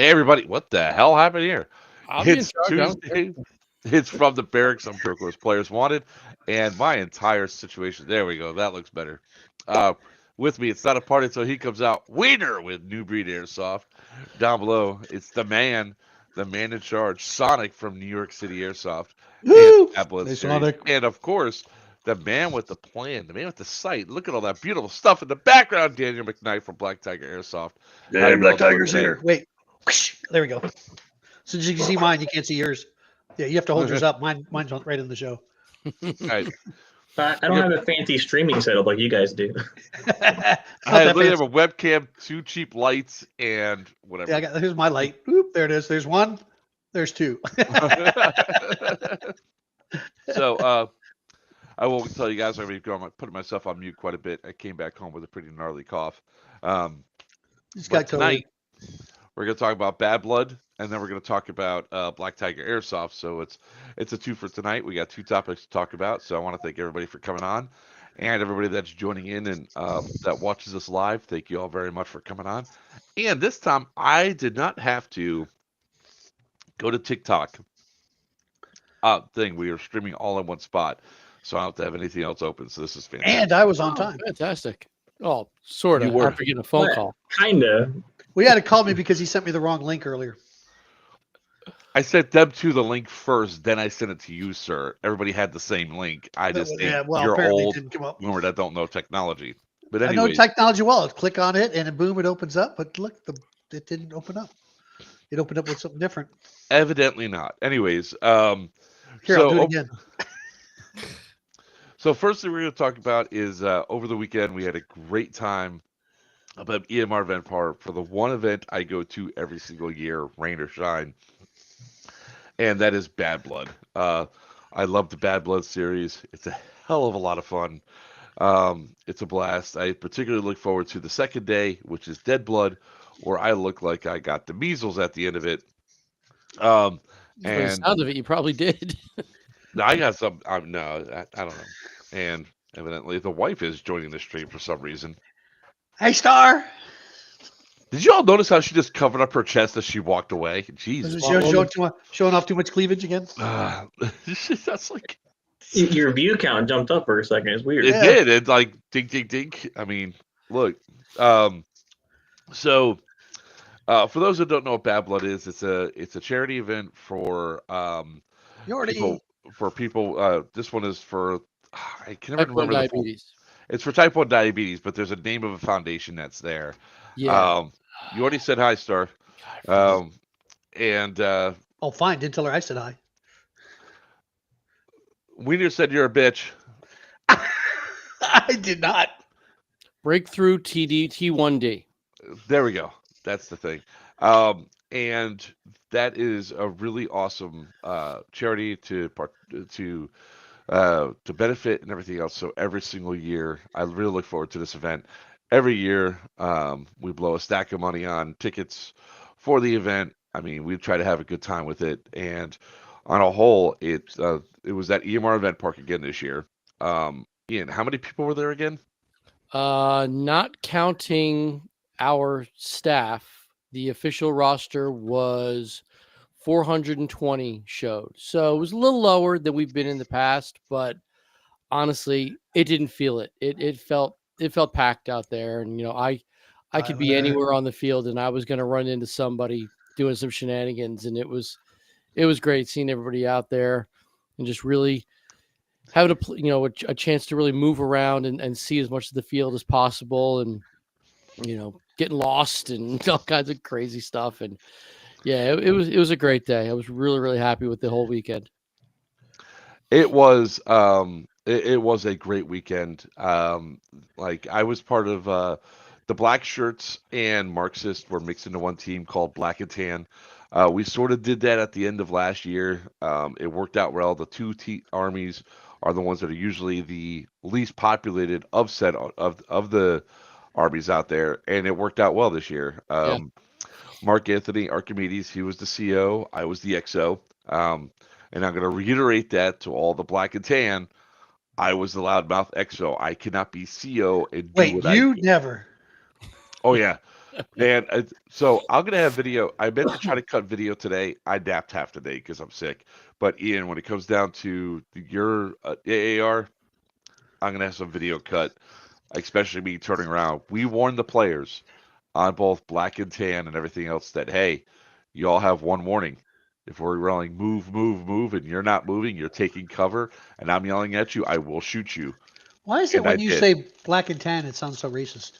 Hey everybody, what the hell happened here? I'll be in It's charge. I don't care. Tuesday. It's from the barracks. I'm Turquoise Players Wanted, and my entire situation. There we go. That looks better. Uh, with me, it's not a party until he comes out. Wiener with New Breed Airsoft. Down below, it's the man in charge, Sonic from New York City Airsoft and Woo! Bad Blood Hey, Series, Sonic. and of course, the man with the plan, the man with the sight. Look at all that beautiful stuff in the background, Daniel McKnight from Black Tiger Airsoft. How Hey, you Black all doing Tiger's today? here. Wait. There we go. So you can see mine, you can't see yours. Yeah, you have to hold yours up. Mine's right in the show. All right. I don't have a fancy streaming setup like you guys do. It's I not that literally fancy. have a webcam, two cheap lights, and whatever. Yeah, here's my light. Oop, there it is. There's one. There's two. So I will tell you guys, I'm putting myself on mute quite a bit. I came back home with a pretty gnarly cough. He's But got COVID. tonight we're going to talk about Bad Blood, and then we're going to talk about Black Tiger Airsoft. So it's a two for tonight. We got two topics to talk about. So I want to thank everybody for coming on, and everybody that's joining in and that watches us live. Thank you all very much for coming on. And this time I did not have to go to TikTok thing. We are streaming all in one spot, so I don't have to have anything else open. So this is fantastic. And I was on time. Fantastic. Oh, sort You of. were. After getting a phone What? call. Kinda. We had to call me because he sent me the wrong link earlier. I sent them to the link first, then I sent it to you, sir. Everybody had the same link. I just think Yeah, well, you're apparently old it didn't come up. boomer that don't know technology. But I know anyways, technology well. Click on it and boom, it opens up. But look, it didn't open up. It opened up with something different. evidently not. Anyways, Here, I'll do it again. So first thing we're going to talk about is over the weekend we had a great time about EMR event park for the one event I go to every single year, rain or shine, and that is Bad Blood. I love the Bad Blood series. It's a hell of a lot of fun. It's a blast. I particularly look forward to the second day, which is Dead Blood, where I look like I got the measles at the end of it. From the And sound of it, you probably did. I got some. No, I don't know. And evidently, the wife is joining the stream for some reason. Hey, Star. Did you all notice how she just covered up her chest as she walked away? Was Jesus, it Well, showing off too much cleavage again? that's like Your view count jumped up for a second. It's weird. it Yeah. did. It's like ding, ding, ding. I mean, look. So for those who don't know what Bad Blood is, it's a charity event for Yordi. people. This one is for I can never type 1 remember the full. diabetes. It's for type 1 diabetes, but there's a name of a foundation that's there. Yeah. You already said hi, Star. God, And Oh, fine. Didn't tell her I said hi. Wiener said you're a bitch. I did not. Breakthrough T1D. There we go. That's the thing. And that is a really awesome charity to benefit and everything else. So every single year, I really look forward to this event. Every year, we blow a stack of money on tickets for the event. I mean, we try to have a good time with it. And on a whole, it was that EMR event park again this year. Ian, how many people were there again? Not counting our staff, the official roster was 420 showed. So it was a little lower than we've been in the past, but honestly, it didn't feel it. It felt packed out there. And I could be Tyler. anywhere on the field and I was going to run into somebody doing some shenanigans, and it was great seeing everybody out there and just really having a chance to really move around and see as much of the field as possible, and getting lost and all kinds of crazy stuff. And yeah, it was a great day. I was really, really happy with the whole weekend. It was it was a great weekend. Like I was part of the Black Shirts and Marxist were mixed into one team called Black and Tan. We sort of did that at the end of last year. It worked out well. The two armies are the ones that are usually the least populated of the armies out there, and it worked out well this year. Yeah. Mark Anthony Archimedes, he was the CO, I was the XO. And I'm going to reiterate that to all the Black and Tan. I was the loudmouth XO. I cannot be CO and do Wait, what I you do. never. Oh yeah. And so I'm gonna have video. I meant to try to cut video today. I napped half the day because I'm sick. But Ian, when it comes down to your AAR, I'm gonna have some video cut, especially me turning around. We warned the players on both black and tan and everything else that hey, you all have one warning. If we're yelling move, move, move, and you're not moving, you're taking cover, and I'm yelling at you, I will shoot you. Why is it And I when you did. say black and tan, it sounds so racist?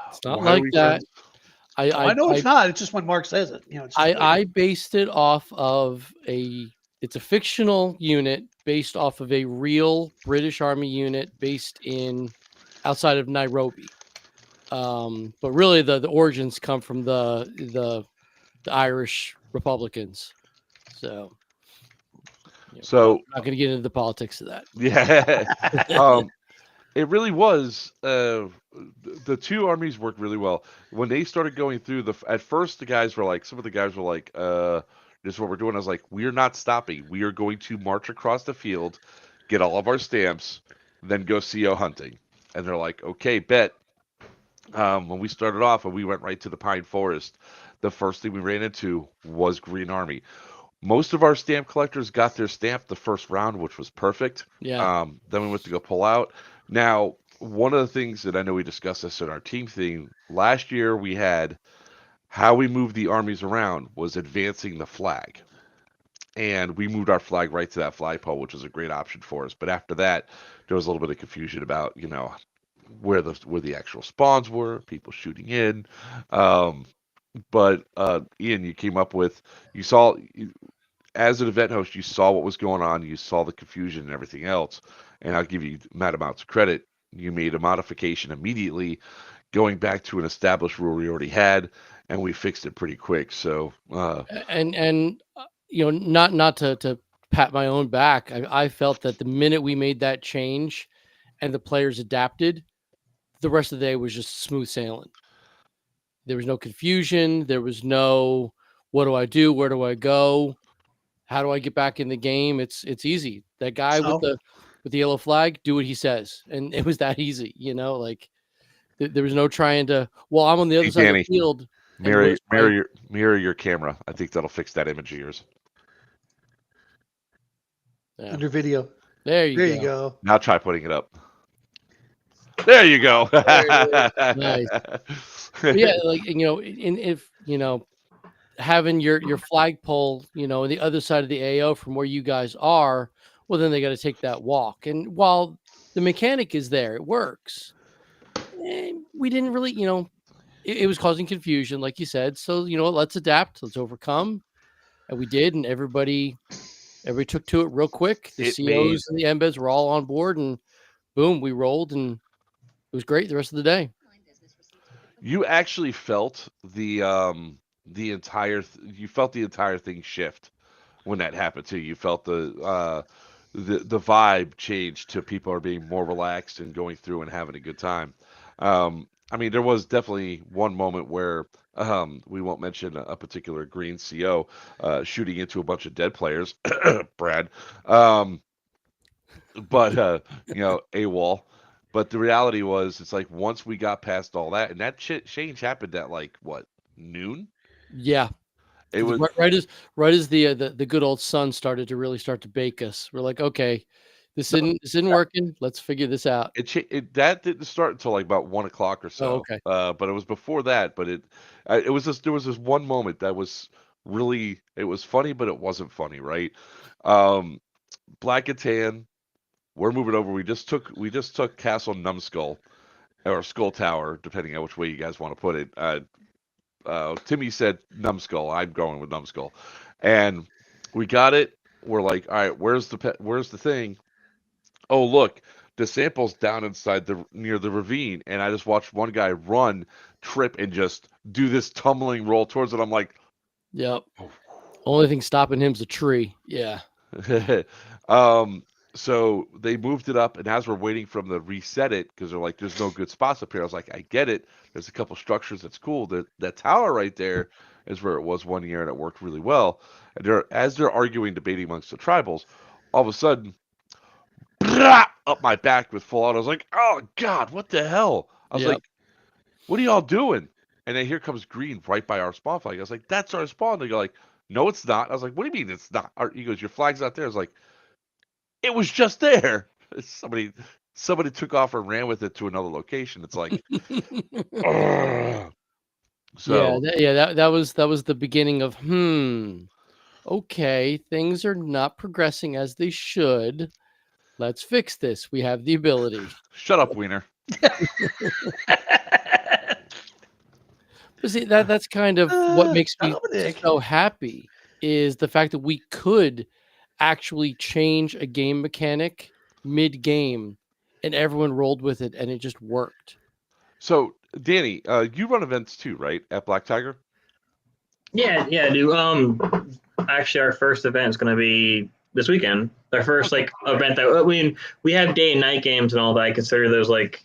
It's not Why are like we that. friends? I Oh, I I know I it's not. It's just when Mark says it. It's just weird. I based it off of it's a fictional unit based off of a real British Army unit based in outside of Nairobi. But really the origins come from the Irish Republicans. So but So I'm not going to get into the politics of that. yeah, um, it really was. The two armies worked really well when they started going through the. At first, the guys were like, some of the guys were like, "This is what we're doing." I was like, "We are not stopping. We are going to march across the field, get all of our stamps, then go CO hunting." And they're like, "Okay, bet." When we started off and we went right to the pine forest, the first thing we ran into was Green Army. Most of our stamp collectors got their stamp the first round, which was perfect. Yeah. Then we went to go pull out. Now, one of the things that I know we discussed this in our team thing last year, we had how we moved the armies around was advancing the flag. And we moved our flag right to that flagpole, which was a great option for us. But after that, there was a little bit of confusion about, where the actual spawns were, people shooting in. Um, but Ian, you came up with you saw as an event host, you saw what was going on, you saw the confusion and everything else, and I'll give you mad amounts of credit. You made a modification immediately, going back to an established rule we already had, and we fixed it pretty quick. So, Not to pat my own back. I felt that the minute we made that change and the players adapted, the rest of the day was just smooth sailing. There was no confusion. There was no, what do I do? Where do I go? How do I get back in the game? It's easy. That guy with So, the yellow flag, do what he says, and it was that easy. Like there was no trying to. Well, I'm on the hey, other side of Danny, the field, and mirror where's my? mirror your camera. I think that'll fix that image of yours. Yeah, under video. there you There you go. go. Now try putting it up. There you go. There it is. Nice. But yeah, if having your flagpole, on the other side of the AO from where you guys are, well, then they got to take that walk. And while the mechanic is there, it works. We didn't really, it was causing confusion, like you said. So let's adapt, let's overcome, and we did. And everybody took to it real quick. The It made COs and the embeds were all on board, and boom, we rolled, and it was great the rest of the day. you actually felt you felt the entire thing shift when that happened too. You felt the vibe change to people are being more relaxed and going through and having a good time. I mean, there was definitely one moment where we won't mention a particular green CO shooting into a bunch of dead players, Brad. Um, but AWOL. But the reality was, it's like once we got past all that, and that change happened at like what, noon? Yeah, It was right as the good old sun started to really start to bake us. We're like, okay, this isn't working. Let's figure this out. that didn't start until like about 1 o'clock or Oh, so. okay. But it was before that. But it was just there was this one moment that was really it was funny, but it wasn't funny, right? Um, Black and Tan, we're moving over. We just took Castle Numbskull or Skull Tower, depending on which way you guys want to put it. Timmy said Numbskull. I'm going with Numbskull, and we got it. We're like, all right, where's the thing? Oh, look, the sample's down inside the near the ravine, and I just watched one guy run, trip, and just do this tumbling roll towards it. I'm like, Yep. Only thing stopping him's a tree. Yeah. um, so they moved it up, and as we're waiting for them to reset it, because they're like, there's no good spots up here. I was like, I get it. There's a couple structures that's cool. That tower right there is where it was one year, and it worked really well. And as they're arguing, debating amongst the tribals, all of a sudden, up my back with full auto. I was like, oh God, what the hell? I was Yep. like, what are y'all doing? And then here comes green right by our spawn flag. I was like, that's our spawn. They go like, no, it's not. I was like, what do you mean it's not? He goes, your flag's not there. I was like, it was just there. Somebody took off and ran with it to another location. It's like, ugh. So that was the beginning of okay, things are not progressing as they should. Let's fix this. We have the ability. shut up, Wiener. But see, that's kind of what makes me Dominic. so happy is the fact that we could actually change a game mechanic mid-game and everyone rolled with it and it just worked. So Danny, you run events too, right? At Black Tiger? Yeah, dude. Actually, our first event is going to be this weekend. Our first like event that I mean, we have day and night games and all that. I consider those like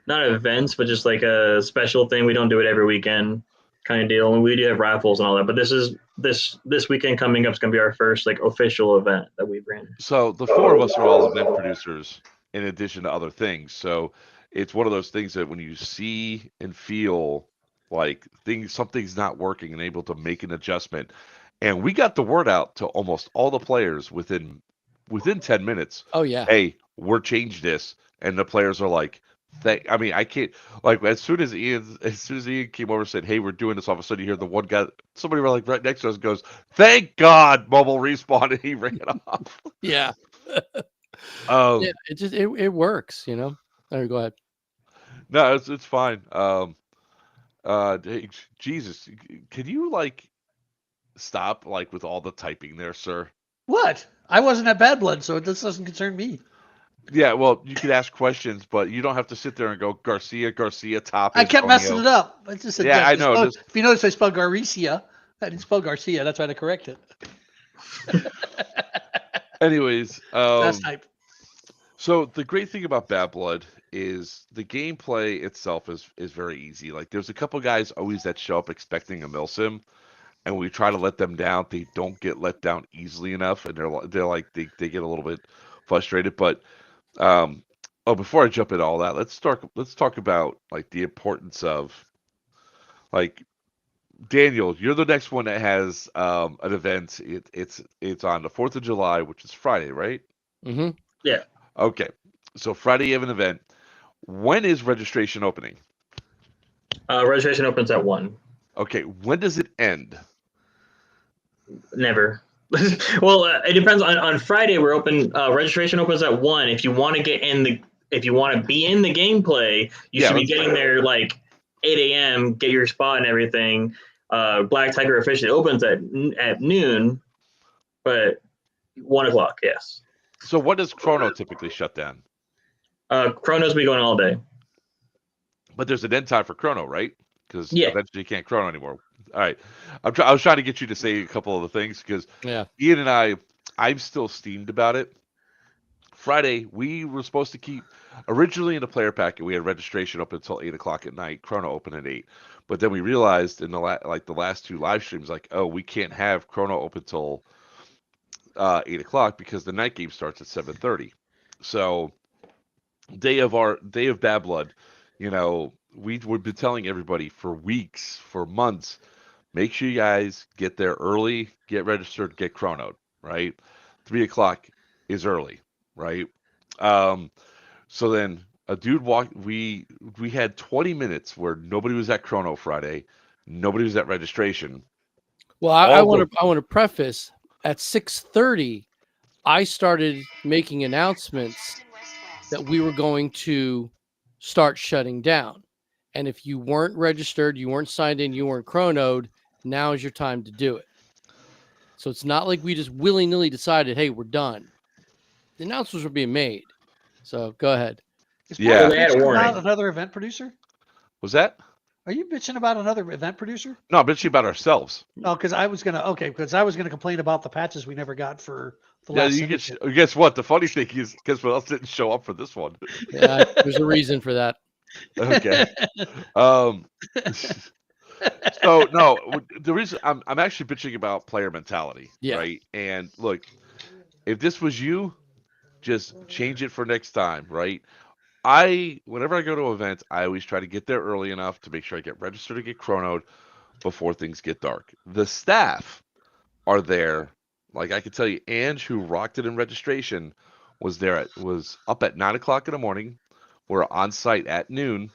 not events, but just like a special thing. We don't do it every weekend, kind of deal. And we do have raffles and all that. But this weekend coming up is going to be our first like official event that we ran. So the four of us are all event producers in addition to other things. So it's one of those things that when you see and feel like something's not working and able to make an adjustment. And we got the word out to almost all the players within 10 minutes. Oh yeah. Hey, we're changed this. And the players are like, I mean, I can't like as soon as Ian came over and said, hey, we're doing this, all of a sudden you hear the one guy, somebody like right next to us goes, thank God mobile respawn, and he ran off. Yeah. Yeah, it works, you know. All right, go ahead. No, it's fine. Hey, Jesus, can you like stop like with all the typing there, sir? What? I wasn't at Bad Blood, so this doesn't concern me. Yeah, well, you could ask questions, but you don't have to sit there and go Garcia, top. I kept messing it up. I just said, Yeah, yes, I know. if you notice, I spelled Garcia. I didn't spell Garcia. That's why I correct it. Anyways, Fast type. so the great thing about Bad Blood is the gameplay itself is very easy. Like there's a couple guys always that show up expecting a milsim, and we try to let them down. They don't get let down easily enough, and they get a little bit frustrated. But before I jump into all that, let's talk about like the importance of like Daniel. You're the next one that has an event. It's on the 4th of July, which is Friday, right? Mm-hmm. Yeah. Okay, so Friday you have an event. When is registration opening? Registration opens at 1. Okay, when does it end? Never. Well, it depends. On Friday, we're open. Registration opens at 1. If you want to if you want to be in the gameplay, you should be getting there like 8 a.m. Get your spot and everything. Black Tiger officially opens at noon, but 1 o'clock. Yes. So what does Chrono typically shut down? Chrono's be going all day. But there's an end time for Chrono, right? Because Yeah. eventually you can't Chrono anymore. All right, I was trying to get you to say a couple of the things because Ian and I'm still steamed about it. Friday, we were supposed to keep originally in the player packet. We had registration up until 8 o'clock at night. Chrono open at 8, but then we realized in the last two live streams, like, oh, we can't have Chrono open till 8 o'clock because the night game starts at 7:30. So day of Bad Blood, you know, we've been telling everybody for weeks, for months, make sure you guys get there early, get registered, get chronoed, right? 3 o'clock is early, right? So then a dude walked. We had 20 minutes where nobody was at chrono Friday, nobody was at registration. Well, I want to preface at 6:30, I started making announcements that we were going to start shutting down. And if you weren't registered, you weren't signed in, you weren't chronoed, now is your time to do it. So it's not like we just willy-nilly decided, hey, we're done. The announcements were being made. So go ahead. Yeah. They had a warning. About another event producer? Was that? Are you bitching about another event producer? No, I'm bitching about ourselves. No, because I was gonna complain about the patches we never got for the Yeah, last. guess what? The funny thing is, guess what else didn't show up for this one? Yeah, there's a reason for that. Okay. So no, the reason I'm actually bitching about player mentality, Yeah. right? And look, if this was you, just change it for next time, right? Whenever I go to events, I always try to get there early enough to make sure I get registered to get chronoed before things get dark. The staff are there. Like I can tell you, Ange, who rocked it in registration, was up at 9 o'clock in the morning. We're on site at noon.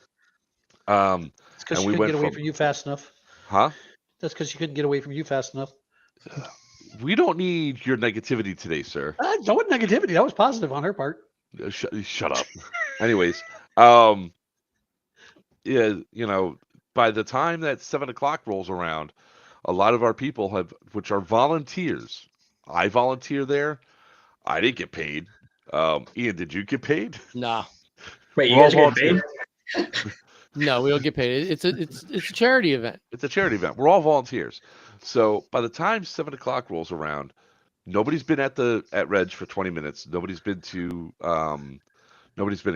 It's because And she we couldn't went get away from, from you fast enough. huh? That's because she couldn't get away from you fast enough. We don't need your negativity today, sir. That wasn't negativity. That was positive on her part. Shut up. Anyways, um, yeah, by the time that 7 o'clock rolls around, a lot of our people which are volunteers. I volunteer there. I didn't get paid. Ian, did you get paid? Nah, Wait, We're you all guys are getting volunteers. paid? no, we don't get paid. It's a charity event. It's a charity event. We're all volunteers. So by the time 7 o'clock rolls around, nobody's been at Reg for 20 minutes. Nobody's been at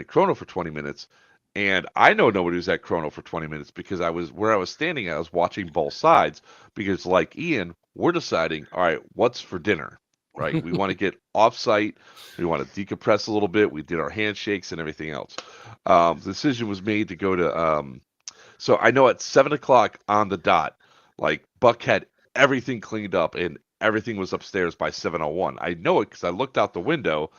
Chrono for 20 minutes. And I know nobody was at Chrono for 20 minutes because where I was standing, I was watching both sides because like Ian, we're deciding, all right, what's for dinner, right? We want to get off site. We want to decompress a little bit. We did our handshakes and everything else. The decision was made to go to, so I know at 7 o'clock on the dot, like Buck had everything cleaned up and everything was upstairs by 7:01. I know it because I looked out the window.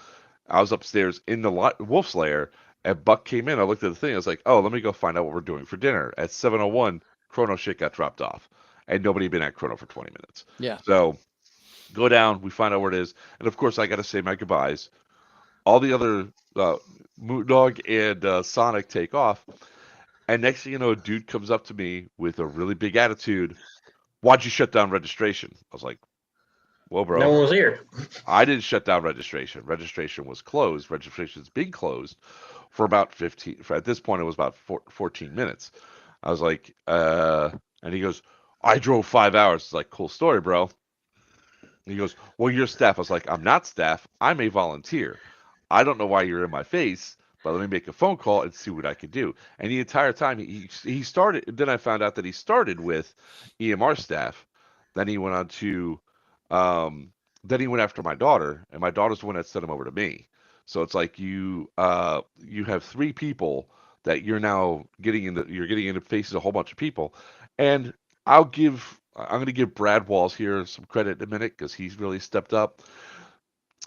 I was upstairs in the Wolf's Lair, and Buck came in. I looked at the thing. I was like, "Oh, let me go find out what we're doing for dinner." At 7:01, Chrono shit got dropped off, and nobody had been at Chrono for 20 minutes. Yeah. So go down. We find out where it is, and of course, I got to say my goodbyes. All the other Moot Dog and Sonic take off, and next thing you know, a dude comes up to me with a really big attitude. Why'd you shut down registration? I was like, "Whoa, No bro." one was here. I didn't shut down registration. Registration was closed. Registration's been closed for about 15. At this point, it was about 14 minutes. I was like, and he goes, I drove 5 hours. It's like, cool story, bro. And he goes, well, you're staff. I was like, I'm not staff. I'm a volunteer. I don't know why you're in my face, but let me make a phone call and see what I can do. And the entire time he started, then I found out that he started with EMR staff. Then he went on to, um, then he went after my daughter, and my daughter's the one that sent him over to me. So it's like you have three people that you're getting into faces a whole bunch of people, and I'm going to give Brad Walls here some credit in a minute because he's really stepped up.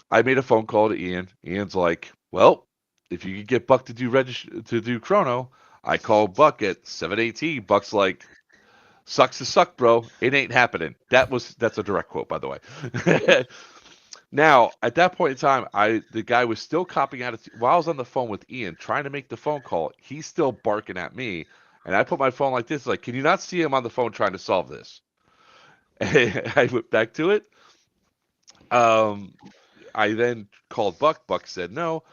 I made a phone call to Ian. Ian's like, well, if you could get Buck to do Chrono, I called Buck at 7:18. Buck's like, sucks to suck, bro. It ain't happening. That's a direct quote, by the way. Now, at that point in time, the guy was still copping out while I was on the phone with Ian trying to make the phone call. He's still barking at me, and I put my phone like this, like, can you not see him on the phone trying to solve this? I went back to it. I then called Buck. Buck said no.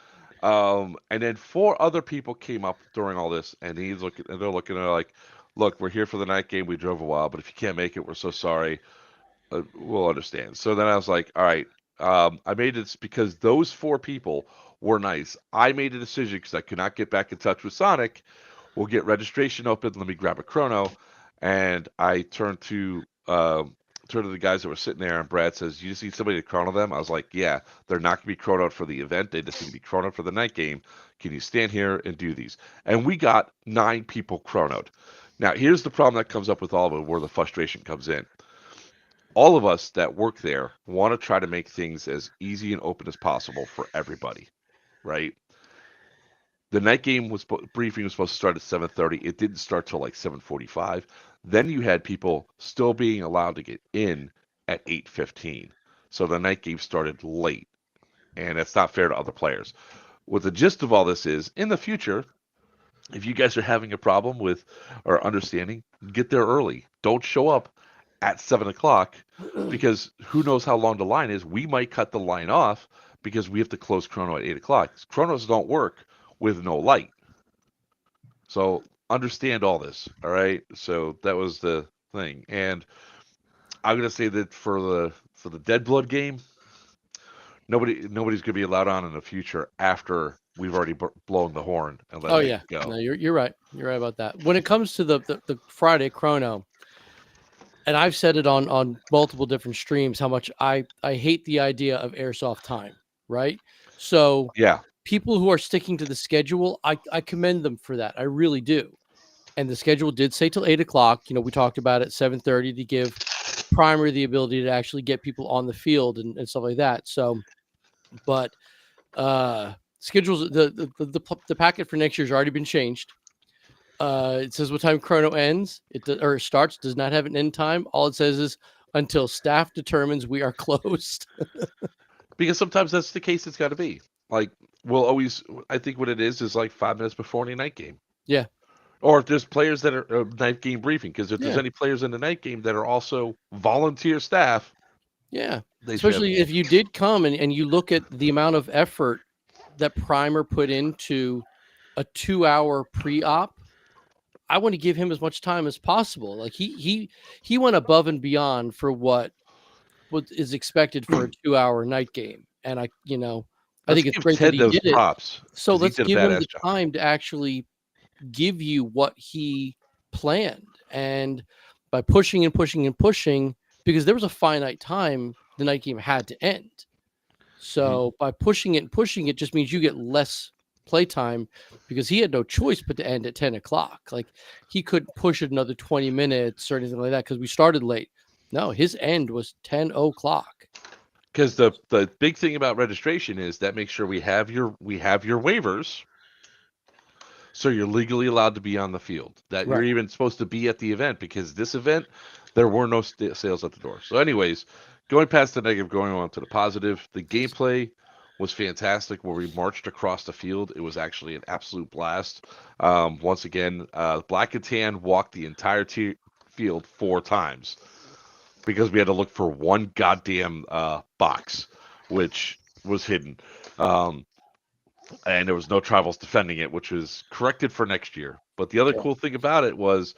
And then four other people came up during all this, and they're looking at like, look, we're here for the night game. We drove a while, but if you can't make it, we're so sorry. We'll understand. So then I was like, all right. I made it because those four people were nice. I made a decision because I could not get back in touch with Sonic. We'll get registration open. Let me grab a chrono, and I turned to the guys that were sitting there, and Brad says, "You just need somebody to chrono them." I was like, "Yeah, they're not going to be chronoed for the event. They just need to be chronoed for the night game. Can you stand here and do these?" And we got 9 people chronoed. Now, here's the problem that comes up with all of it, where the frustration comes in. All of us that work there want to try to make things as easy and open as possible for everybody, right? The night game briefing was supposed to start at 7:30. It didn't start till like 7:45. Then you had people still being allowed to get in at 8:15. So the night game started late, and that's not fair to other players. What the gist of all this is, in the future, if you guys are having a problem with or understanding, get there early. Don't show up at 7 o'clock because who knows how long the line is. We might cut the line off because we have to close Chrono at 8 o'clock. Chronos don't work with no light. So understand all this. All right. So that was the thing. And I'm gonna say that for the Dead Blood game, nobody's gonna be allowed on in the future after we've already blown the horn and let it go. No, you're right. You're right about that. When it comes to the Friday chrono, and I've said it on multiple different streams how much I hate the idea of airsoft time, right? So Yeah. people who are sticking to the schedule, I commend them for that. I really do. And the schedule did say till 8 o'clock. We talked about it 7:30 to give primer the ability to actually get people on the field and stuff like that. So, but schedules the packet for next year's already been changed. It says what time chrono ends. Or starts. Does not have an end time. All it says is until staff determines we are closed. Because sometimes that's the case. It's got to be like we'll always. I think what it is like 5 minutes before any night game. Yeah. Or if there's players that are night game briefing, because if there's Yeah. any players in the night game that are also volunteer staff, Yeah. they should have. Especially if you did come and you look at the amount of effort that Primer put into a 2-hour pre-op. I want to give him as much time as possible. Like he went above and beyond for what is expected for a 2-hour night game. And I Let's think it's give great that Ted he those did it. props So because he let's did a give him the badass job. time to actually give you what he planned. And by pushing and pushing and pushing, because there was a finite time the night game had to end. So by pushing it and pushing it just means you get less playtime because he had no choice but to end at 10 o'clock. Like he couldn't push it another 20 minutes or anything like that because we started late. No, his end was 10 o'clock. Because the big thing about registration is that makes sure we have your waivers, so you're legally allowed to be on the field. That you're Right. even supposed to be at the event, because this event there were no sales at the door. So, anyways, going past the negative, going on to the positive, the gameplay was fantastic. Where we marched across the field, it was actually an absolute blast. Once again, Black and Tan walked the entire field 4 times because we had to look for one goddamn box, which was hidden. And there was no tribals defending it, which was corrected for next year. But the other Yeah. cool thing about it was,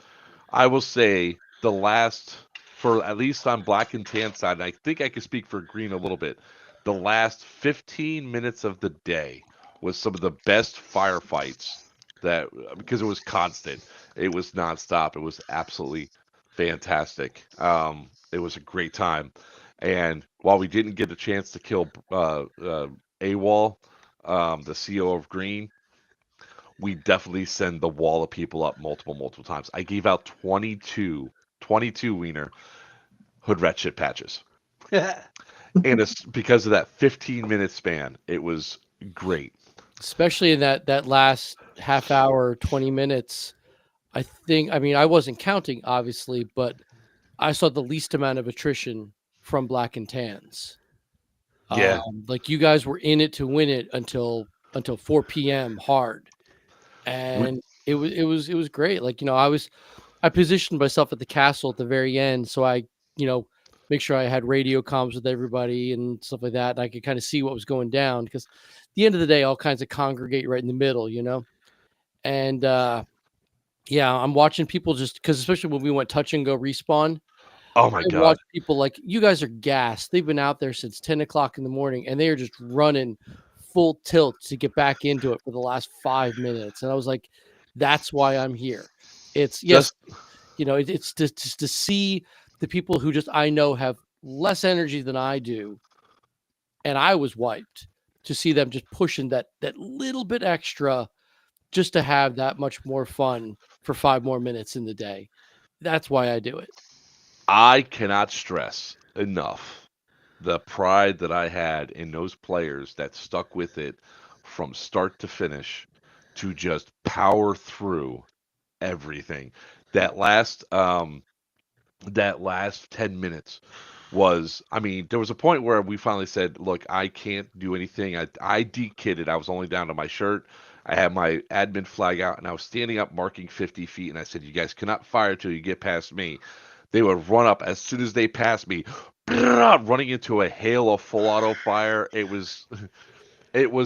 I will say, the last, for at least on Black and Tan side, and I think I could speak for Green a little bit, the last 15 minutes of the day was some of the best firefights because it was constant. It was nonstop. It was absolutely fantastic. It was a great time. And while we didn't get a chance to kill AWOL, the CEO of Green, we definitely send the wall of people up multiple times. I gave out 22 wiener hood rat shit patches. And it's because of that 15-minute span. It was great. Especially in that last half hour, 20 minutes. I wasn't counting obviously, but I saw the least amount of attrition from Black and Tans. Yeah. Like you guys were in it to win it until 4 p.m. hard. And it was great. Like, I positioned myself at the castle at the very end. So I, make sure I had radio comms with everybody and stuff like that. And I could kind of see what was going down because at the end of the day, all kinds of congregate right in the middle, and, yeah, I'm watching people just because, especially when we went touch and go respawn, Oh my I watch God. people like you guys are gassed. They've been out there since 10 o'clock in the morning and they are just running full tilt to get back into it for the last 5 minutes. And I was like, that's why I'm here. It's yes, Just it's just to see the people who just I know have less energy than I do. And I was wiped to see them just pushing that little bit extra just to have that much more fun for 5 more minutes in the day. That's why I do it. I cannot stress enough the pride that I had in those players that stuck with it from start to finish to just power through everything. That last 10 minutes was, I mean, there was a point where we finally said, look, I can't do anything. I de-kitted. I was only down to my shirt. I had my admin flag out and I was standing up marking 50 feet and I said, you guys cannot fire till you get past me. They would run up as soon as they passed me, running into a hail of full auto fire. It was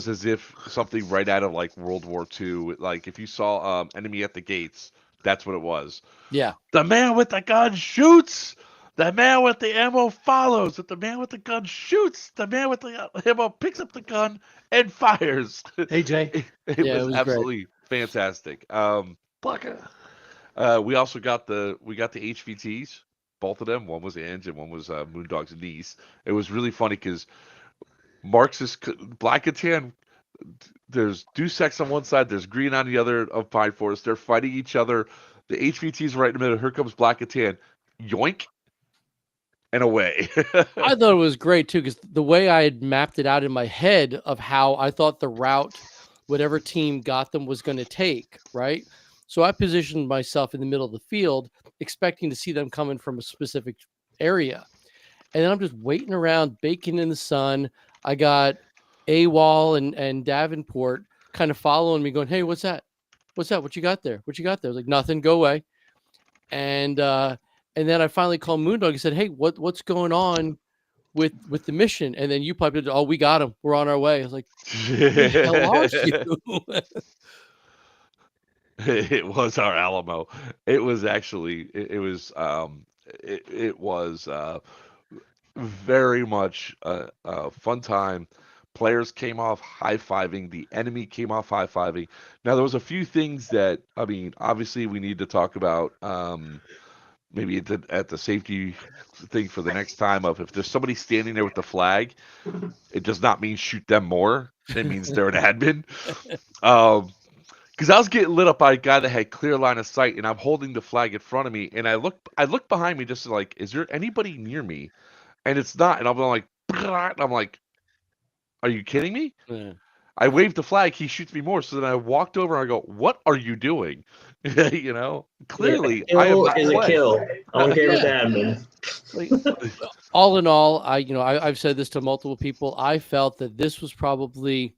as if something right out of like World War II. Like if you saw Enemy at the Gates, that's what it was. Yeah. The man with the gun shoots. The man with the ammo follows. If the man with the gun shoots, the man with the ammo picks up the gun and fires. Hey, Jay. It Yeah, it was was great. absolutely fantastic. We also got the HVTs, both of them. One was Ange and one was Moondog's niece. It was really funny because Marxist Black and Tan. There's Deus Ex on one side, there's Green on the other of Pine Forest. They're fighting each other. The HVT's right in the middle. Here comes Black and Tan. Yoink and away. I thought it was great too, because the way I had mapped it out in my head of how I thought the route whatever team got them was going to take, right? So I positioned myself in the middle of the field, expecting to see them coming from a specific area. And then I'm just waiting around, baking in the sun. I got AWOL and Davenport kind of following me, going, "Hey, what's that? What's that? What you got there? What you got there?" I was like, "Nothing. Go away." And then I finally called Moondog and said, "Hey, what's going on with the mission?" And then you piped it, "Oh, we got him. We're on our way." I was like, "Where the hell are you?" It was our Alamo. It was actually it was very much a fun time. Players came off high-fiving. The enemy came off high-fiving. Now, there was a few things that, I mean, obviously we need to talk about, maybe at the safety thing for the next time of if there's somebody standing there with the flag, it does not mean shoot them more. It means they're an admin. Because I was getting lit up by a guy that had clear line of sight, and I'm holding the flag in front of me, and I look behind me just like, is there anybody near me? And it's not, and I'm like, and I'm like, are you kidding me? Yeah. I waved the flag, he shoots me more. So then I walked over and I go, what are you doing? You know, clearly Yeah, I am kill not is a playing. kill. I don't care if it's Yeah. admin. Like, all in all, I've said this to multiple people. I felt that this was probably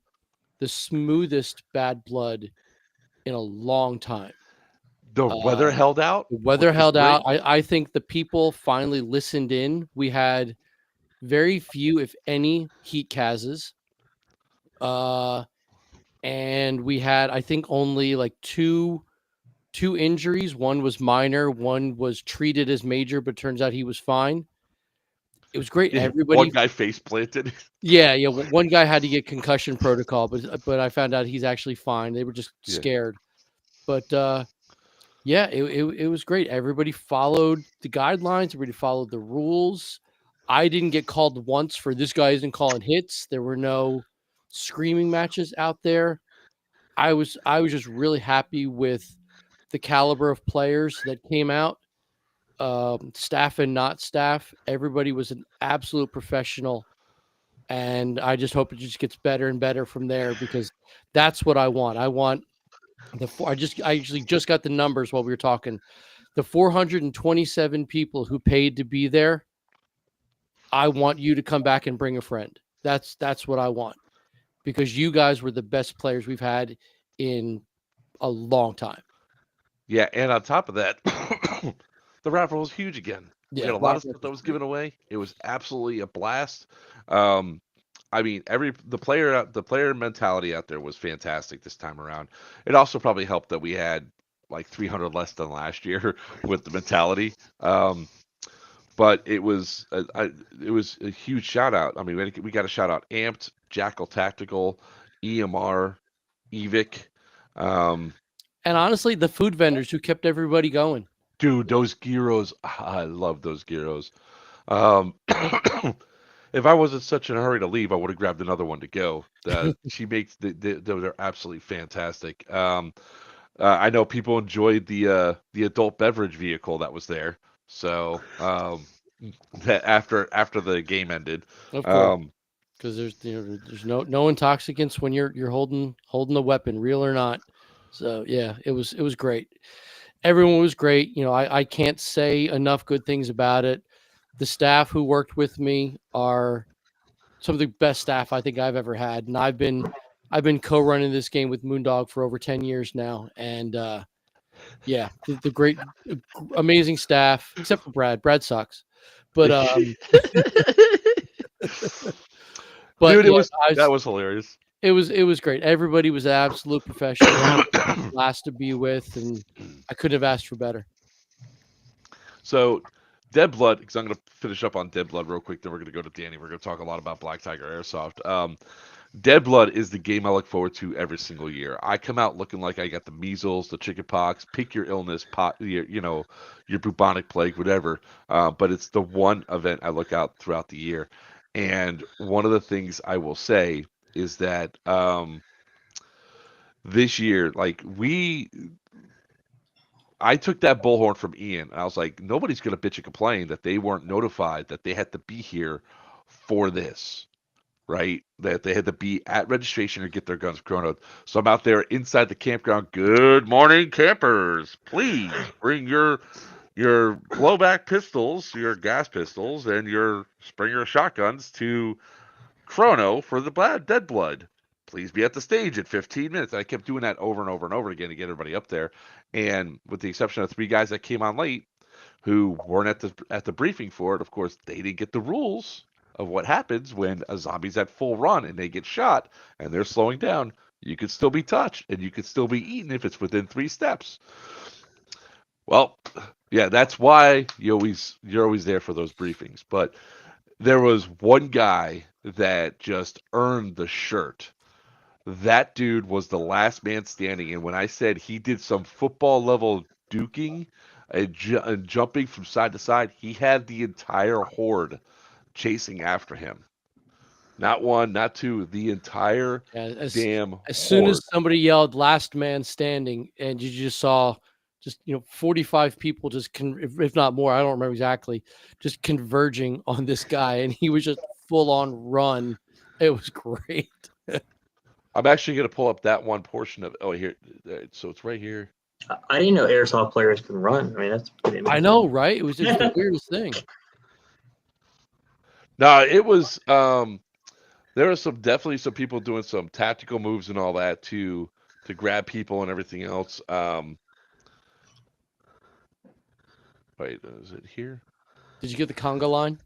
the smoothest bad blood in a long time. The weather held out, The weather which was held out. great. I think the people finally listened in. We had very few, if any, heat cases. And we had, I think, only like two injuries. One was minor, one was treated as major, but turns out he was fine. It was great. One Everybody, guy face planted. yeah. One guy had to get concussion protocol, but I found out he's actually fine. They were just Yeah. scared. But yeah, it was great. Everybody followed the guidelines. Everybody followed the rules. I didn't get called once for this guy isn't calling hits. There were no screaming matches out there. I was just really happy with the caliber of players that came out, staff and not staff. Everybody was an absolute professional, and I just hope it just gets better and better from there, because that's what I want. I want I actually just got the numbers while we were talking. The 427 people who paid to be there. I want you to come back and bring a friend. That's what I want, because you guys were the best players we've had in a long time. Yeah, and on top of that, the raffle was huge again. We Yeah, had a lot of stuff that was given away. It was absolutely a blast. Um, I mean, the player mentality out there was fantastic this time around. It also probably helped that we had like 300 less than last year with the mentality. But it was a huge shout out. I mean, we got a shout out Amped, Jackal Tactical, EMR, Evic. and honestly, the food vendors who kept everybody going. Dude, those gyros, I love those gyros. Um, if I wasn't such in a hurry to leave, I would have grabbed another one to go. She makes they're absolutely fantastic. I know people enjoyed the adult beverage vehicle that was there. So that after the game ended, Of course, because there's no intoxicants when you're holding the weapon, real or not. So yeah, it was great. Everyone was great. I can't say enough good things about it. The staff who worked with me are some of the best staff I think I've ever had, and I've been co-running this game with Moondog for over 10 years now, and yeah, the great, amazing staff, except for Brad. Brad sucks, but dude, yeah, that was hilarious. it was great. Everybody was absolute professional, blast to be with, and I couldn't have asked for better. So, Dead Blood, because I'm going to finish up on Dead Blood real quick, then we're going to go to Danny. We're going to talk a lot about Black Tiger Airsoft. Dead Blood is the game I look forward to every single year. I come out looking like I got the measles, the chickenpox, pick your illness, your bubonic plague, whatever. But it's the one event I look out throughout the year. And one of the things I will say is that this year, like I took that bullhorn from Ian, and I was like, nobody's going to bitch and complain that they weren't notified that they had to be here for this, right? That they had to be at registration or get their guns chronoed. So I'm out there inside the campground. Good morning, campers. Please bring your blowback pistols, your gas pistols, and your Springer shotguns to chrono for the dead blood. Please be at the stage at 15 minutes. I kept doing that over and over and over again to get everybody up there. And with the exception of 3 guys that came on late who weren't at the briefing for it, of course, they didn't get the rules of what happens when a zombie's at full run and they get shot and they're slowing down. You could still be touched and you could still be eaten if it's within 3 steps. Well, yeah, that's why you're always there for those briefings. But there was one guy that just earned the shirt. That dude was the last man standing, and when I said he did some football level duking and, and jumping from side to side, he had the entire horde chasing after him. Not one, not two, the entire damn as soon horde. as somebody yelled "last man standing," and you just saw 45 people just if not more, I don't remember exactly, just converging on this guy, and he was just full on run. It was great. I'm actually going to pull up that one portion of here. So it's right here. I didn't know airsoft players can run. I mean, that's pretty amazing. I know, right? It was just the weirdest thing. No, it was. There was definitely some people doing some tactical moves and all that to grab people and everything else. Wait, is it here? Did you get the conga line?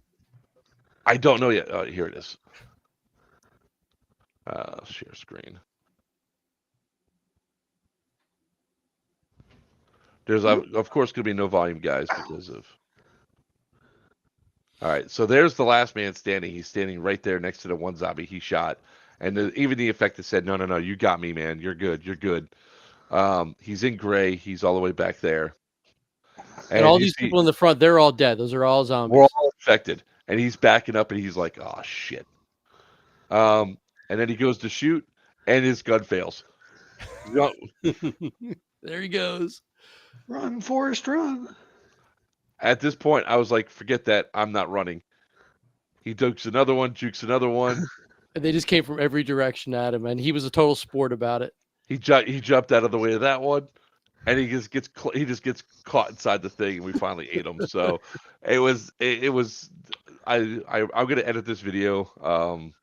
I don't know yet. Oh, here it is. Share screen. There's of course going to be no volume, guys, because of. All right, so there's the last man standing. He's standing right there next to the one zombie he shot, and even the effective said, "No, you got me, man. You're good. You're good." He's in gray. He's all the way back there. And all these people in the front, they're all dead. Those are all zombies. We're all infected, and he's backing up, and he's like, "Oh shit!" And then he goes to shoot, and his gun fails. There he goes. Run, Forrest, run. At this point, I was like, "Forget that. I'm not running." He jukes another one. And they just came from every direction at him, and he was a total sport about it. He jumped out of the way of that one, and he just gets caught inside the thing, and we finally ate him. So it was. I'm gonna edit this video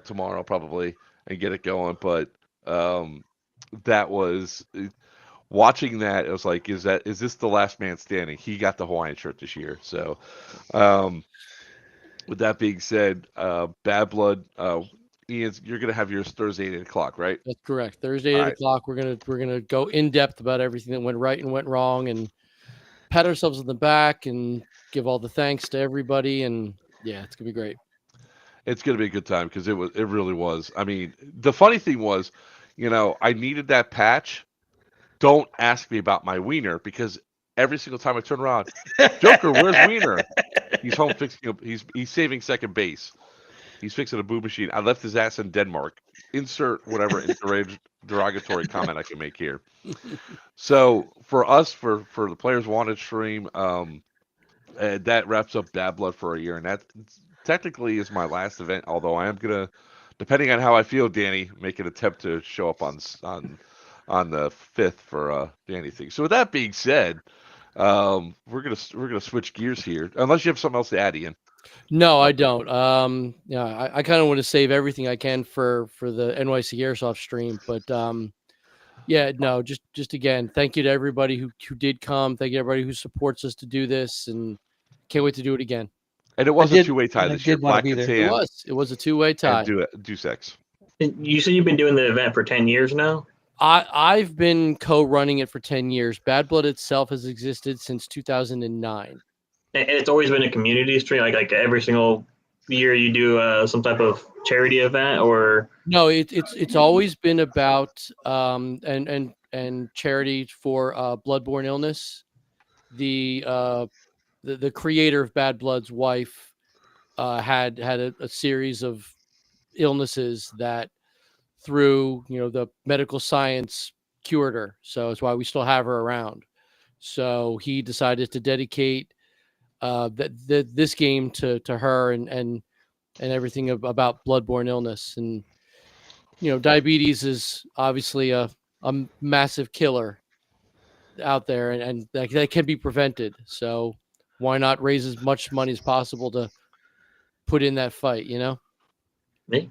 tomorrow probably and get it going, but that was watching that. It was like, is this the last man standing? He got the Hawaiian shirt this year. So with that being said, Bad Blood, Ian, you're gonna have yours Thursday at 8:00, right? That's correct. Thursday at 8:00. We're gonna go in depth about everything that went right and went wrong, and pat ourselves on the back and give all the thanks to everybody. And yeah, it's gonna be great. It's gonna be a good time because it really was. I mean, the funny thing was, I needed that patch. Don't ask me about my wiener because every single time I turn around, Joker, where's Wiener? He's home fixing. He's saving second base. He's fixing a boo machine. I left his ass in Denmark. Insert whatever derogatory comment I can make here. So for us, for the Players Wanted stream, that wraps up Bad Blood for a year, and that technically is my last event. Although I am gonna, depending on how I feel, Danny, make an attempt to show up on the 5th for Danny thing. So with that being said, we're gonna switch gears here, unless you have something else to add, Ian. No, I don't. Yeah, I kind of want to save everything I can for the NYC Airsoft stream, but yeah, no, just again, thank you to everybody who did come. Thank you to everybody who supports us to do this, and can't wait to do it again. And it was a two-way tie this year. Black and tan. It was a two-way tie. And do sex. You said you've been doing the event for 10 years now? I've been co-running it for 10 years. Bad Blood itself has existed since 2009. And it's always been a community stream, like every single year you do some type of charity event, or no? It's always been about and charity for bloodborne illness. The creator of Bad Blood's wife had a series of illnesses that through the medical science cured her. So it's why we still have her around. So he decided to dedicate this game to her and everything about bloodborne illness. And diabetes is obviously a massive killer out there, and that can be prevented. So why not raise as much money as possible to put in that fight? Me?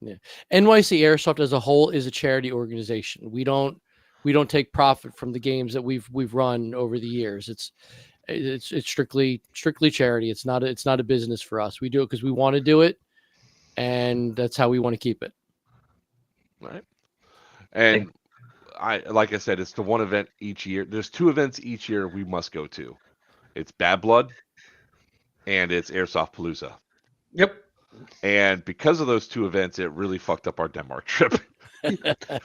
Yeah. NYC Airsoft as a whole is a charity organization. We don't take profit from the games that we've run over the years. It's strictly charity. It's not a business for us. We do it because we want to do it, and that's how we want to keep it. Right. And like I said, it's the one event each year. There's 2 events each year we must go to. It's Bad Blood and it's Airsoft Palooza. Yep. And because of those 2 events, it really fucked up our Denmark trip.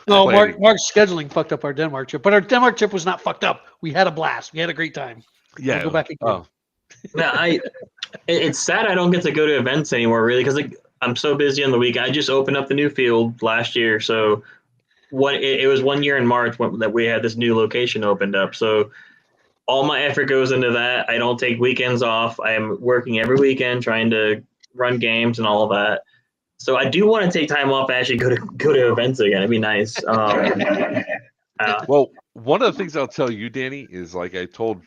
No, Mark's scheduling fucked up our Denmark trip, but our Denmark trip was not fucked up. We had a blast. We had a great time. Yeah. We'll go back again. Oh. No, it's sad I don't get to go to events anymore, really, because I'm so busy on the week. I just opened up the new field last year, so it was 1 year in March that we had this new location opened up. So all my effort goes into that. I don't take weekends off. I am working every weekend trying to run games and all of that. So I do want to take time off and actually go to events again. It'd be nice. Well, one of the things I'll tell you, Danny, is like I told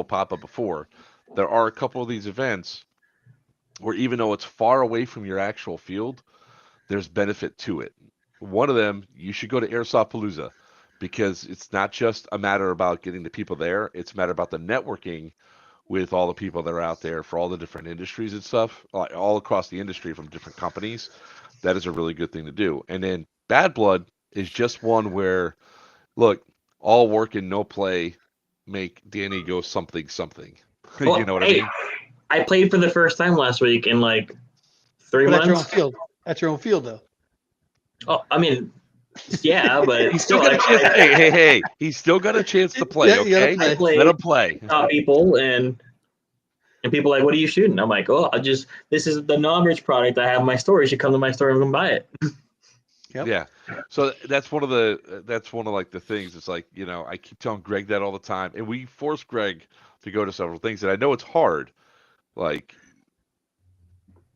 Papa before, there are a couple of these events where even though it's far away from your actual field, there's benefit to it. One of them, you should go to Airsoft Palooza because it's not just a matter about getting the people there. It's a matter about the networking with all the people that are out there for all the different industries and stuff, like all across the industry from different companies. That is a really good thing to do. And then Bad Blood is just one where, look, all work and no play make Danny go something. Well, you know what I mean? I played for the first time last week in like 3 months. That's your own field. That's your own field, though. Oh, I mean, yeah, but He's still got a chance. Hey! He's still got a chance to play. Yeah, you Okay, gotta play. let him play. People and people are like, what are you shooting? I'm like, oh, this is the non-rich product I have in my store. You should come to my store and come buy it. Yep. Yeah. So that's one of like the things. It's like, I keep telling Greg that all the time, and we force Greg to go to several things. And I know it's hard. Like,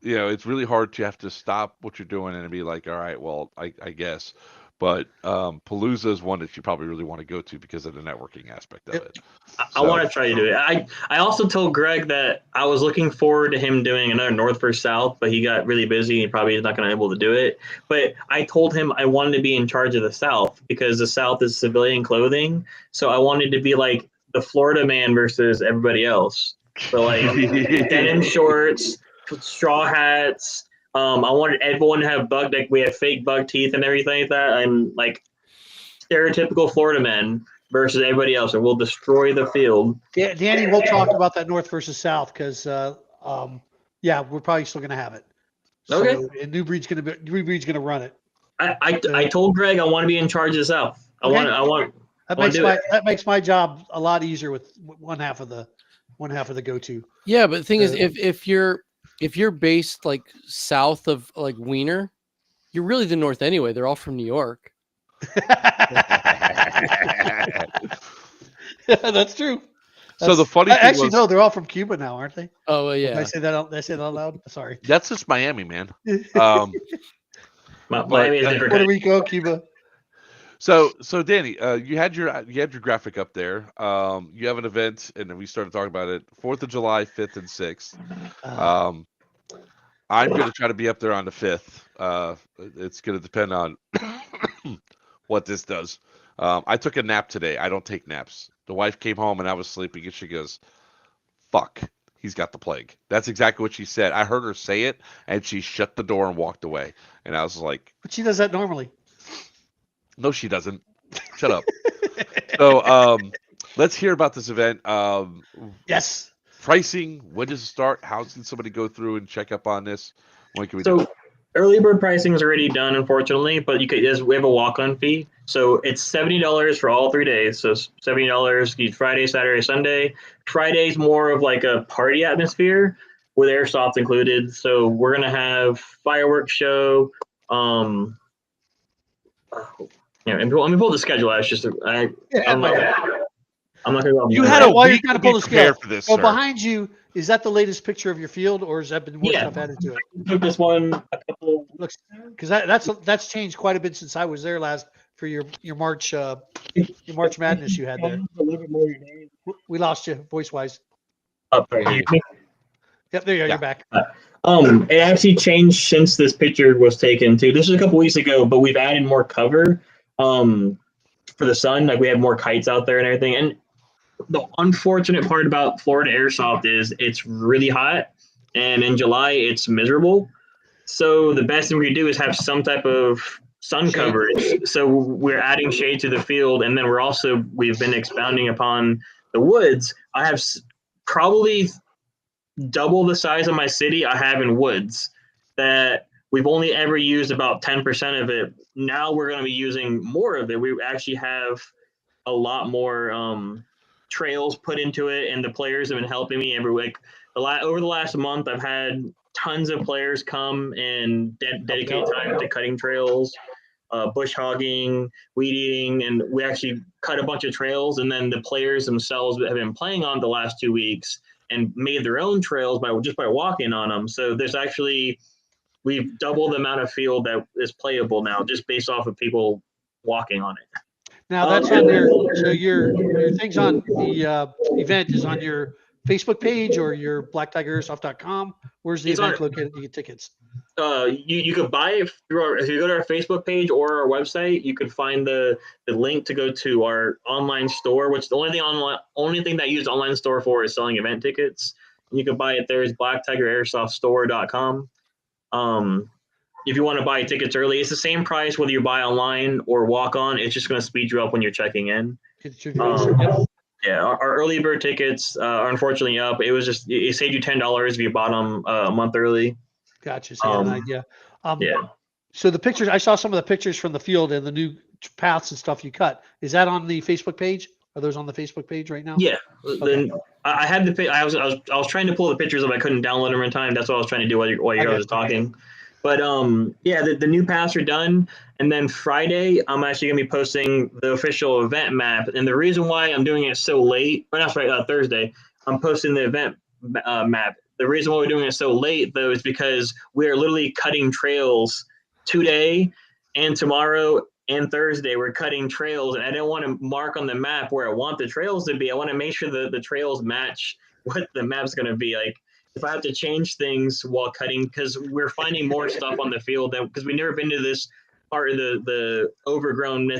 it's really hard to have to stop what you're doing and be like, all right, well, I guess. But Palooza is one that you probably really want to go to because of the networking aspect of it. I want to try to do it. I also told Greg that I was looking forward to him doing another North versus South, but he got really busy. He probably is not going to be able to do it. But I told him I wanted to be in charge of the South because the South is civilian clothing. So I wanted to be like the Florida man versus everybody else. So like denim shorts, straw hats. I wanted everyone to have we have fake bug teeth and everything like that. I'm like stereotypical Florida men versus everybody else, and we'll destroy the field. Yeah, Danny, we'll talk about that North versus South because, we're probably still going to have it. Okay. So, and New Breed's going to run it. I told Greg I want to be in charge of the South. Okay. That makes my job a lot easier with one half of the go-to. Yeah, but the thing is, if you're based like south of like Wiener, you're really the North anyway. They're all from New York. That's true. So the funny thing no, they're all from Cuba now, aren't they? Oh yeah. Did I say that out loud? Sorry. That's just Miami, man. Miami is different. Puerto Rico, Cuba. So Danny, you had your graphic up there. You have an event, and then we started talking about it. 4th of July, 5th and 6th. I'm going to try to be up there on the 5th. It's going to depend on what this does. I took a nap today. I don't take naps. The wife came home and I was sleeping, and she goes, "Fuck, he's got the plague." That's exactly what she said. I heard her say it, and she shut the door and walked away. And I was like, "But she does that normally." No, she doesn't. Shut up. So let's hear about this event. Yes. Pricing, when does it start? How can somebody go through and check up on this? What can we do? Early bird pricing is already done, unfortunately, but we have a walk-on fee. So it's $70 for all 3 days. So $70 Friday, Saturday, Sunday. Friday's more of like a party atmosphere. with airsoft included. So we're gonna have fireworks show. Yeah, and let me pull the schedule out. It's just I'm not gonna go. You Well, had a while you're week trying to to pull be the scale, prepared for this, so sir. behind you, is that the latest picture of your field, or has that been more Yeah. stuff added to it? Took this one a couple. Looks, because that's changed quite a bit since I was there last for your March Madness you had there. A little bit more your name. We lost you voice wise. Up there. Yeah. Yep, there you go. Yeah. You're back. It actually changed since this picture was taken too. This was a couple weeks ago, but we've added more cover for the sun. Like we have more kites out there and everything. And the unfortunate part about Florida airsoft is it's really hot, and in July it's miserable. So the best thing we can do is have some type of sun Shade. coverage. So we're adding shade to the field, and then we've been expounding upon the woods. I have probably double the size of my city I have in woods that we've only ever used about 10% of it. Now we're going to be using more of it. We actually have a lot more trails put into it, and the players have been helping me every week. Over the last month, I've had tons of players come and dedicate time to cutting trails, bush hogging, weed eating, and we actually cut a bunch of trails. And then the players themselves have been playing on the last 2 weeks and made their own trails by walking on them. So we've doubled the amount of field that is playable now just based off of people walking on it. Now that's on your things on the event is on your Facebook page or your blacktigerairsoft.com. Where's the event located? You get tickets. You could buy it if you go to our Facebook page or our website. You could find the link to go to our online store, which the only thing that I use online store for is selling event tickets. And you can buy it there. Is blacktigerairsofststore.com. If you want to buy tickets early, it's the same price whether you buy online or walk on. It's just going to speed you up when you're checking in. Yeah, our early bird tickets are unfortunately up. It saved you $10 if you bought them a month early. Gotcha. So you have an idea. Yeah. So the pictures, I saw some of the pictures from the field and the new paths and stuff you cut. Is that on the Facebook page? Are those on the Facebook page right now? Yeah. Okay. Then I had I was trying to pull the pictures up. I couldn't download them in time. That's what I was trying to do while you guys were talking. But yeah, the new paths are done. And then Friday, I'm actually going to be posting the official event map. And the reason why I'm doing it so late, or not right, Thursday, I'm posting the event map. The reason why we're doing it so late, though, is because we are literally cutting trails today and tomorrow and Thursday. We're cutting trails, and I don't want to mark on the map where I want the trails to be. I want to make sure that the trails match what the map's going to be like. If I have to change things while cutting, because we're finding more stuff on the field, because we've never been to this part of the overgrown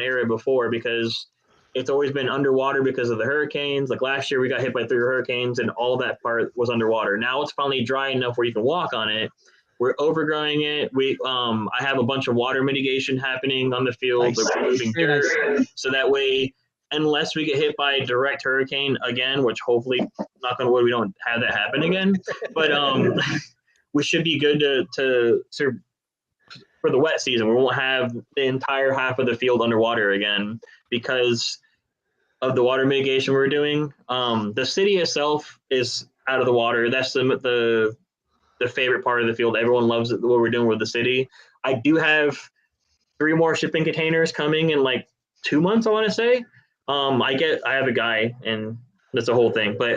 area before, because it's always been underwater because of the hurricanes. Like last year, we got hit by 3 hurricanes, and all that part was underwater. Now it's finally dry enough where you can walk on it. We're overgrowing it. I have a bunch of water mitigation happening on the field. Nice. We're moving dirt, so that way, unless we get hit by a direct hurricane again, which hopefully, knock on wood, we don't have that happen again. But we should be good to for the wet season. We won't have the entire half of the field underwater again because of the water mitigation we're doing. The city itself is out of the water. That's the favorite part of the field. Everyone loves it, what we're doing with the city. I do have 3 more shipping containers coming in like 2 months, I want to say. I have a guy, and that's the whole thing. But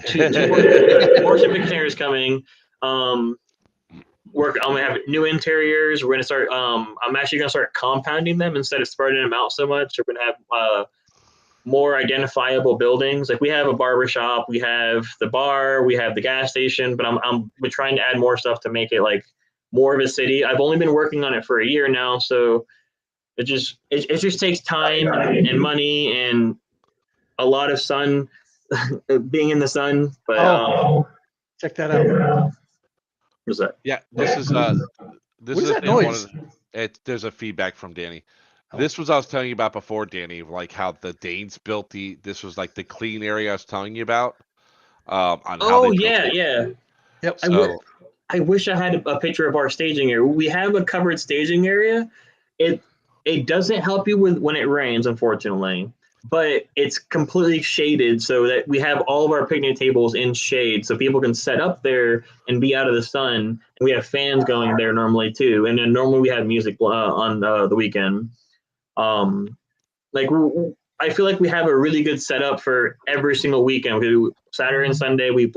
2 more shipping containers coming. I'm gonna have new interiors. We're gonna start. I'm actually gonna start compounding them instead of spreading them out so much. We're gonna have more identifiable buildings. Like we have a barber shop, we have the bar, we have the gas station. But we're trying to add more stuff to make it like more of a city. I've only been working on it for a year now, so it just takes time and money and a lot of sun, being in the sun. But check that out. What's that? Yeah, this is What is that noise? There's a feedback from Danny. This was I was telling you about before, Danny, like how the Danes built this was like the clean area I was telling you about. On how they built it. Yeah. Yep. So, I wish I had a picture of our staging area. We have a covered staging area. It doesn't help you with when it rains, unfortunately. but it's completely shaded so that we have all of our picnic tables in shade so people can set up there and be out of the sun. And we have fans going there normally too. And then normally we have music on the weekend. Like I feel like we have a really good setup for every single weekend. We do Saturday and Sunday. We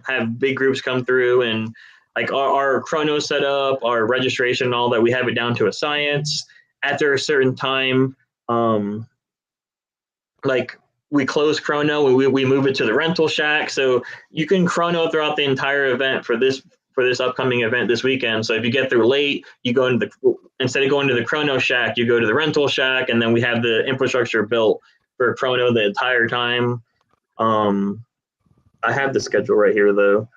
have big groups come through, and like our chrono setup, our registration, and all that. We have it down to a science. After a certain time, like we close chrono, we move it to the rental shack, so you can chrono throughout the entire event for this upcoming event this weekend. So if you get there late, you go into instead of going to the chrono shack, you go to the rental shack, and then we have the infrastructure built for chrono the entire time. I have the schedule right here though.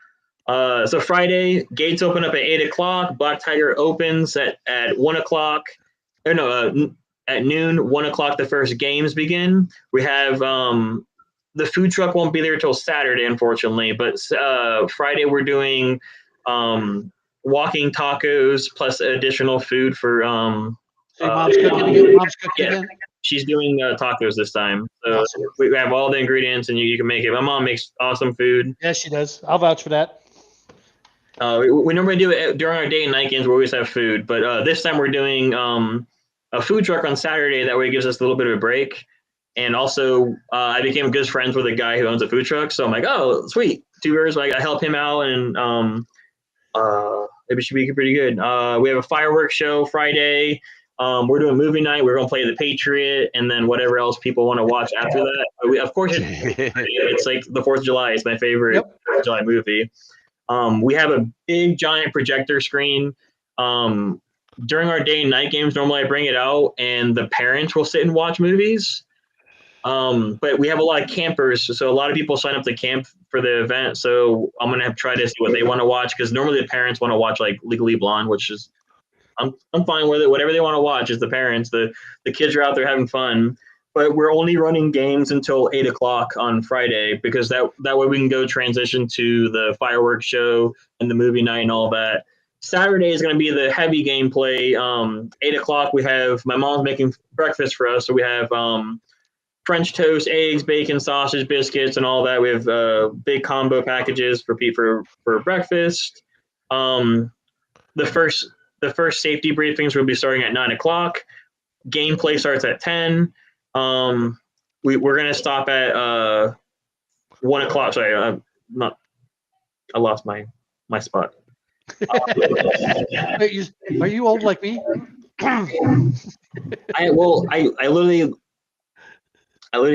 So Friday, gates open up at 8:00. Black Tiger opens at 1:00. Or no, at noon, 1:00. The first games begin. We have the food truck won't be there till Saturday, unfortunately. But Friday we're doing walking tacos plus additional food for. So mom's cooking again. Mom's cooking yeah. again. She's doing tacos this time. So Awesome. we have all the ingredients and you can make it. My mom makes awesome food. Yes, she does. I'll vouch for that. We normally do it during our day and night games where we always have food. But this time we're doing a food truck on Saturday. That way it gives us a little bit of a break. And also I became good friends with a guy who owns a food truck. So I'm like, oh, sweet. 2 years. Like I help him out and it should be pretty good. We have a fireworks show Friday. We're doing movie night. We're gonna play The Patriot, and then whatever else people want to watch after that. Of course, it's like the 4th of July. It's my favorite 4th of July movie. We have a big giant projector screen. During our day and night games, normally I bring it out, and the parents will sit and watch movies. But we have a lot of campers, so a lot of people sign up to camp for the event. So I'm gonna try to see what they want to watch because normally the parents want to watch like Legally Blonde, which is I'm fine with it. Whatever they want to watch is the parents. The kids are out there having fun. But we're only running games until 8:00 on Friday because that way we can go transition to the fireworks show and the movie night and all that. Saturday is going to be the heavy gameplay. 8:00 we have my mom's making breakfast for us, so we have French toast, eggs, bacon, sausage, biscuits, and all that. We have big combo packages for breakfast. The first safety briefings will be starting at 9:00. Gameplay starts at 10. We're gonna stop at 1:00. Sorry, I lost my spot. Wait, are you old like me? I literally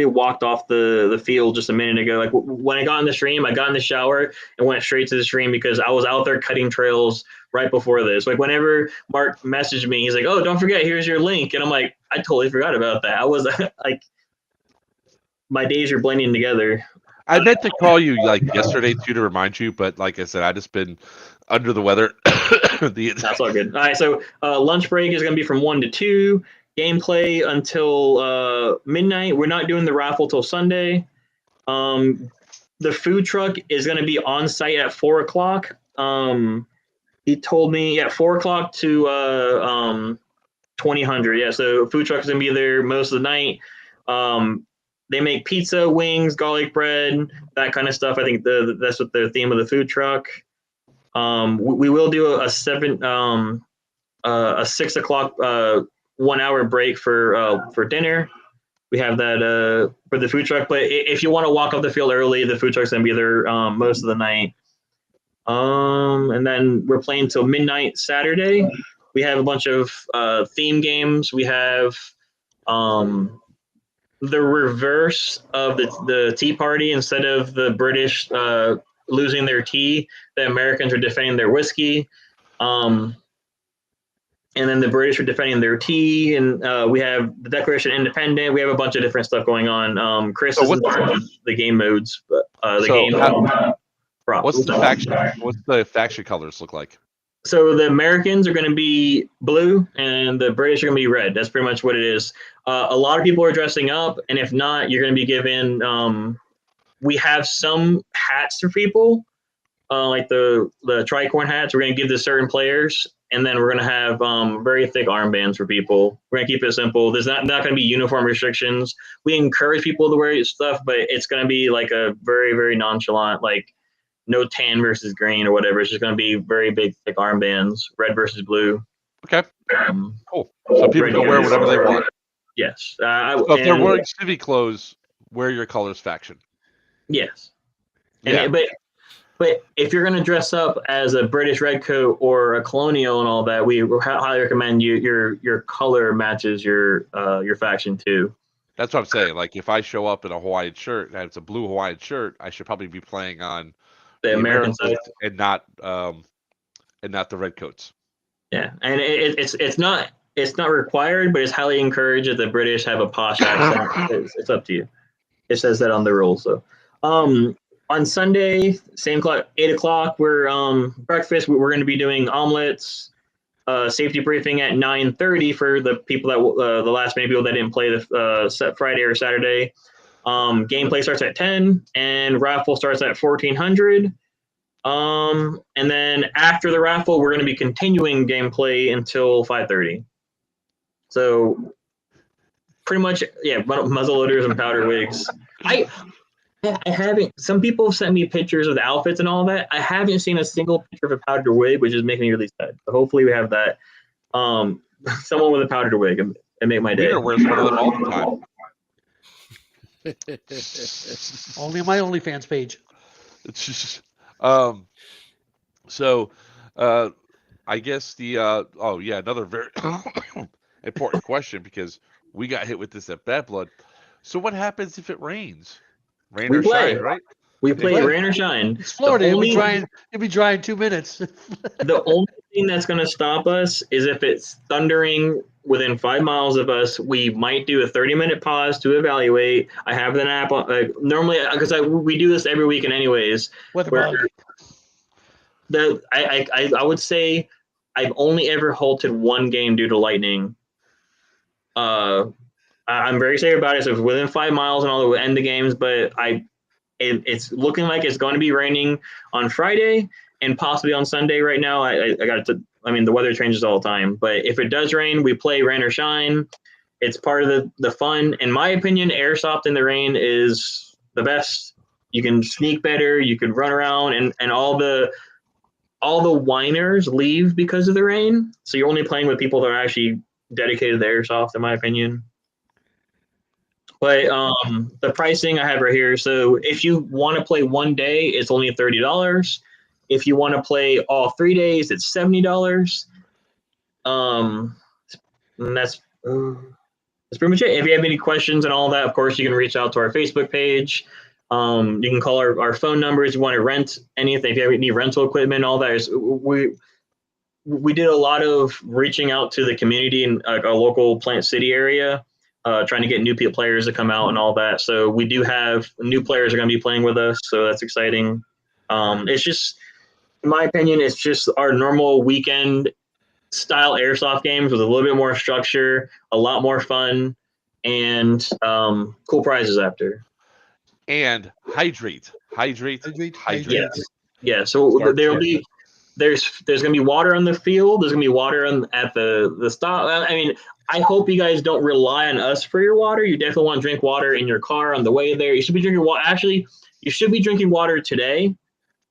walked off the field just a minute ago. Like when I got in the stream, I got in the shower and went straight to the stream because I was out there cutting trails right before this. Like whenever Mark messaged me, he's like, "Oh, don't forget, here's your link," and I'm like, I totally forgot about that. I was like, my days are blending together. I meant to call you like yesterday too to remind you, but like I said, I just been under the weather. That's all good. All right, so lunch break is going to be from 1 to 2. Gameplay until midnight. We're not doing the raffle till Sunday. The food truck is going to be on site at 4:00. He told me 4:00 to 2000. Yeah, so food truck is going to be there most of the night. They make pizza, wings, garlic bread, that kind of stuff. I think that's what the theme of the food truck. We will do a 6:00 1 hour break for dinner. We have that for the food truck. But if you want to walk off the field early, the food truck's gonna be there most of the night. And then we're playing till midnight Saturday. We have a bunch of theme games. We have the reverse of the Tea Party. Instead of the British losing their tea, the Americans are defending their whiskey. And then the British are defending their tea, and we have the Declaration of Independence. We have a bunch of different stuff going on. Chris is in charge of the game modes, but what's the faction colors look like? So the Americans are going to be blue, and the British are going to be red. That's pretty much what it is. A lot of people are dressing up, and if not, you're going to be given. We have some hats for people, like the tricorn hats. We're going to give to certain players. and then we're gonna have very thick armbands for people. We're gonna keep it simple. There's not gonna be uniform restrictions. We encourage people to wear stuff, but it's gonna be like a very, very nonchalant, like no tan versus green or whatever. It's just gonna be very big, thick armbands, red versus blue. Okay. Cool. So people can wear whatever they want. Yes. So if they're wearing civvy clothes, wear your colors faction. Yes. Yeah. But if you're going to dress up as a British redcoat or a colonial and all that, we highly recommend your color matches your faction too. That's what I'm saying. Like if I show up in a Hawaiian shirt and it's a blue Hawaiian shirt, I should probably be playing on the American side and not the redcoats. Yeah, and it's not required, but it's highly encouraged that the British have a posh accent. It's up to you. It says that on the rules. So, on Sunday, same clock, 8 o'clock. We're breakfast. We're going to be doing omelets. Safety briefing at 9:30 for the people that the last minute people that didn't play the Friday or Saturday. Gameplay starts at 10, and raffle starts at 1400. And then after the raffle, we're going to be continuing gameplay until 5:30. So pretty much, yeah, muzzle loaders and powder wigs. I haven't. Some people have sent me pictures of the outfits and all that. I haven't seen a single picture of a powdered wig, which is making me really sad. So hopefully we have that. Someone with a powdered wig and make my day. Peter wears one of them all the time. Only on my OnlyFans page. It's just, so I guess another very important question, because we got hit with this at Bad Blood. So what happens if it rains? Rain or shine, right? We play rain or shine. It's Florida. It'll be dry in 2 minutes. The only thing that's going to stop us is if it's thundering within 5 miles of us. We might do a 30-minute pause to evaluate. I have an app normally, because we do this every weekend anyways. I would say I've only ever halted one game due to lightning. I'm very safe about it. So if it's within 5 miles and all, we'll end the games. But it's looking like it's going to be raining on Friday and possibly on Sunday. Right now, I got to. I mean, the weather changes all the time. But if it does rain, we play rain or shine. It's part of the fun. In my opinion, airsoft in the rain is the best. You can sneak better. You can run around, and all the whiners leave because of the rain. So you're only playing with people that are actually dedicated to airsoft, in my opinion. But the pricing I have right here. So if you want to play one day, it's only $30. If you want to play all 3 days, it's $70. And that's pretty much it. If you have any questions and all that, of course, you can reach out to our Facebook page. You can call our phone numbers. You want to rent anything, if you have any rental equipment, all that. We did a lot of reaching out to the community in a local Plant City area, trying to get new players to come out and all that. So we do have new players are going to be playing with us, so that's exciting. It's just, in my opinion, it's just our normal weekend style airsoft games with a little bit more structure, a lot more fun, and cool prizes after. And hydrate. Yes. Yeah. So there's going to be water on the field. There's going to be water at the stop. I mean, I hope you guys don't rely on us for your water. You definitely want to drink water in your car on the way there. You should be drinking water. Actually, you should be drinking water today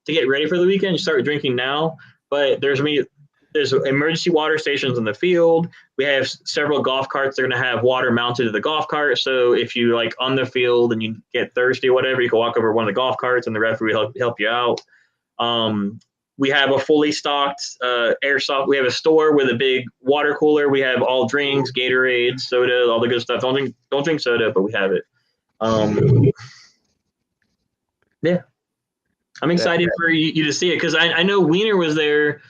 to get ready for the weekend. You start drinking now. But there's emergency water stations in the field. We have several golf carts that are going to have water mounted to the golf cart. So if you like on the field and you get thirsty or whatever, you can walk over to one of the golf carts and the referee will help you out. We have a fully stocked airsoft. We have a store with a big water cooler. We have all drinks, Gatorade, soda, all the good stuff. Don't drink soda, but we have it. Yeah, I'm excited for you to see it, because I know Wiener was there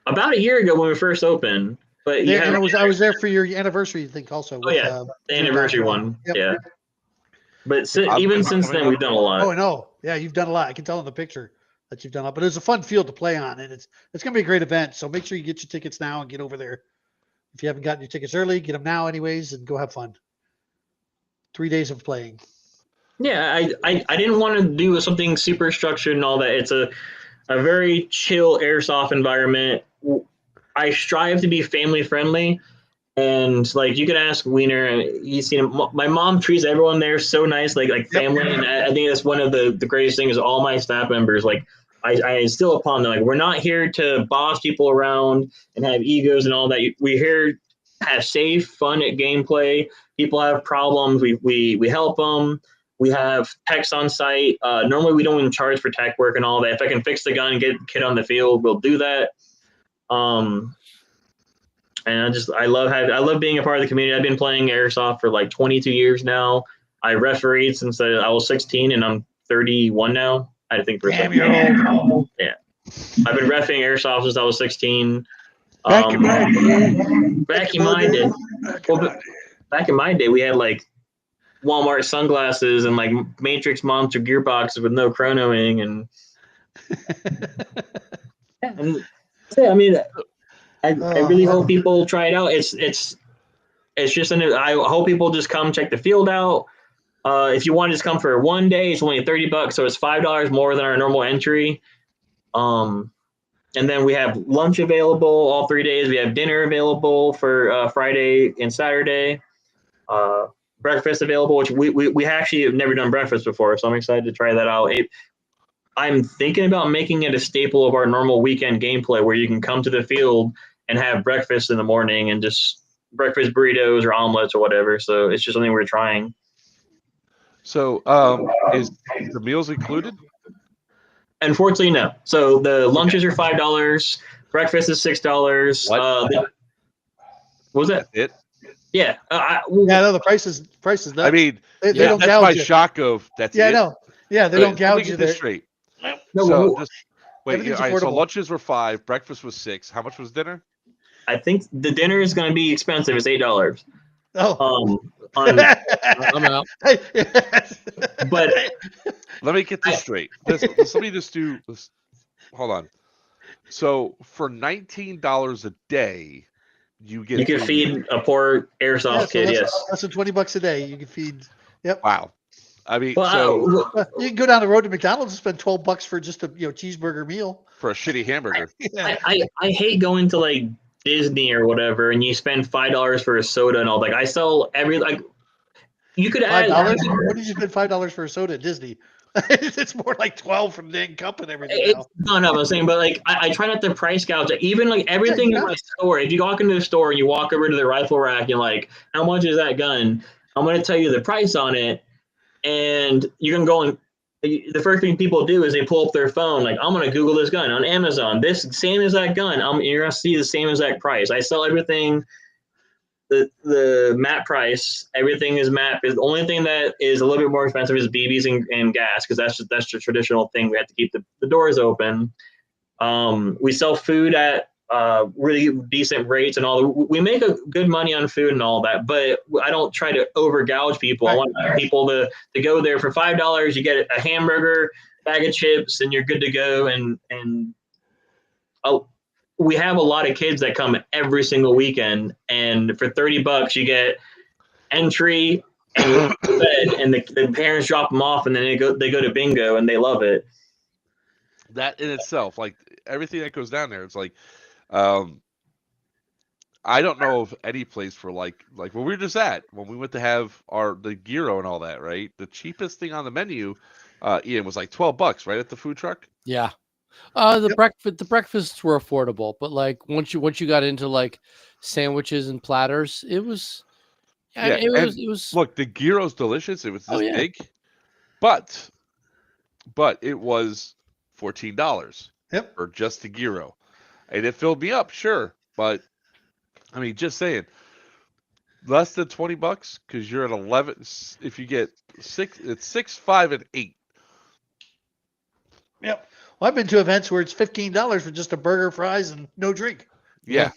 about a year ago when we first opened. But I was there for your anniversary, I think, also. The anniversary one. Yep. Yeah. But even since then, we've done a lot. Oh, no. Yeah, you've done a lot. I can tell in the picture that you've done a lot. But it's a fun field to play on, and it's going to be a great event. So make sure you get your tickets now and get over there. If you haven't gotten your tickets early, get them now anyways, and go have fun. 3 days of playing. Yeah, I didn't want to do something super structured and all that. It's a very chill airsoft environment. I strive to be family friendly. And like you could ask Wiener, and he's seen him. My mom treats everyone there so nice, like family. And I think that's one of the greatest things. All my staff members, like I instill upon them, like we're not here to boss people around and have egos and all that. We're here to have safe, fun at gameplay. People have problems, we help them. We have techs on site. Normally, we don't even charge for tech work and all that. If I can fix the gun and get the kid on the field, we'll do that. And I love being a part of the community. I've been playing airsoft for like 22 years now. I refereed since I was 16, and I'm 31 now. I think for Damn, you're old. Yeah, I've been reffing airsoft since I was 16. Back in my day. Back in my day. Back in my day, we had like Walmart sunglasses and like Matrix monster gearboxes with no chronoing and. I mean, I really hope people try it out. It's just I hope people just come check the field out. If you want to just come for one day, it's only $30, so it's $5 more than our normal entry. And then we have lunch available all 3 days. We have dinner available for Friday and Saturday. Breakfast available, which we actually have never done breakfast before, so I'm excited to try that out. I'm thinking about making it a staple of our normal weekend gameplay where you can come to the field and have breakfast in the morning and just breakfast burritos or omelets or whatever. So it's just something we're trying. So is the meals included? Unfortunately, no. So the lunches are $5. Breakfast is $6. What was that? That's it? Yeah. No, the price is nuts. I mean, they don't that's gouge my you. shock of that's Yeah, it. no. Yeah, they don't gouge you Let me get there. this straight. No, So just wait. everything's All right, so affordable. lunches were $5, breakfast was $6. How much was dinner? I think the dinner is going to be expensive. It's $8. Oh. I'm out. But let me get this straight. Let me just do this. Hold on. So for $19 a day, you can feed a poor airsoft kid. Yes, that's $20 a day. You can feed. Yep. Wow. I mean, well, you can go down the road to McDonald's and spend $12 for just a cheeseburger meal. For a shitty hamburger. Yeah. I hate going to like Disney or whatever, and you spend $5 for a soda and all. Like I sell you could add $5. What did you spend $5 for a soda at Disney? It's more like 12 from the cup and everything. No, I'm saying, but like I try not to price gouge. Even like everything in my store. If you walk into the store and you walk over to the rifle rack, and you're like, how much is that gun? I'm going to tell you the price on it, and you can go and the first thing people do is they pull up their phone, like I'm going to Google this gun on Amazon. This same as that gun. You're going to see the same exact price. I sell everything. The map price, everything is map. The only thing that is a little bit more expensive is BBs and gas, because that's the traditional thing. We have to keep the doors open. We sell food at really decent rates and all. We make a good money on food and all that, but I don't try to over gouge people. I want people to go there for $5. You get a hamburger, bag of chips, and you're good to go. And we have a lot of kids that come every single weekend, and for $30 you get entry and bed, and the parents drop them off, and then they go to bingo, and they love it. That in itself, like everything that goes down there, it's like, I don't know of any place for like when we were just when we went to have the gyro and all that, right? The cheapest thing on the menu, Ian, was like $12, right, at the food truck. Yeah. The breakfasts were affordable, but like once you got into like sandwiches and platters, it was it was look, the gyro's delicious. It was this big, but it was $14 for just the gyro, and it filled me up, sure, but I mean, just saying, less than $20 because you're at 11. If you get 6, it's 6, 5, and 8. Yep. Well, I've been to events where it's $15 for just a burger, fries, and no drink. Yeah.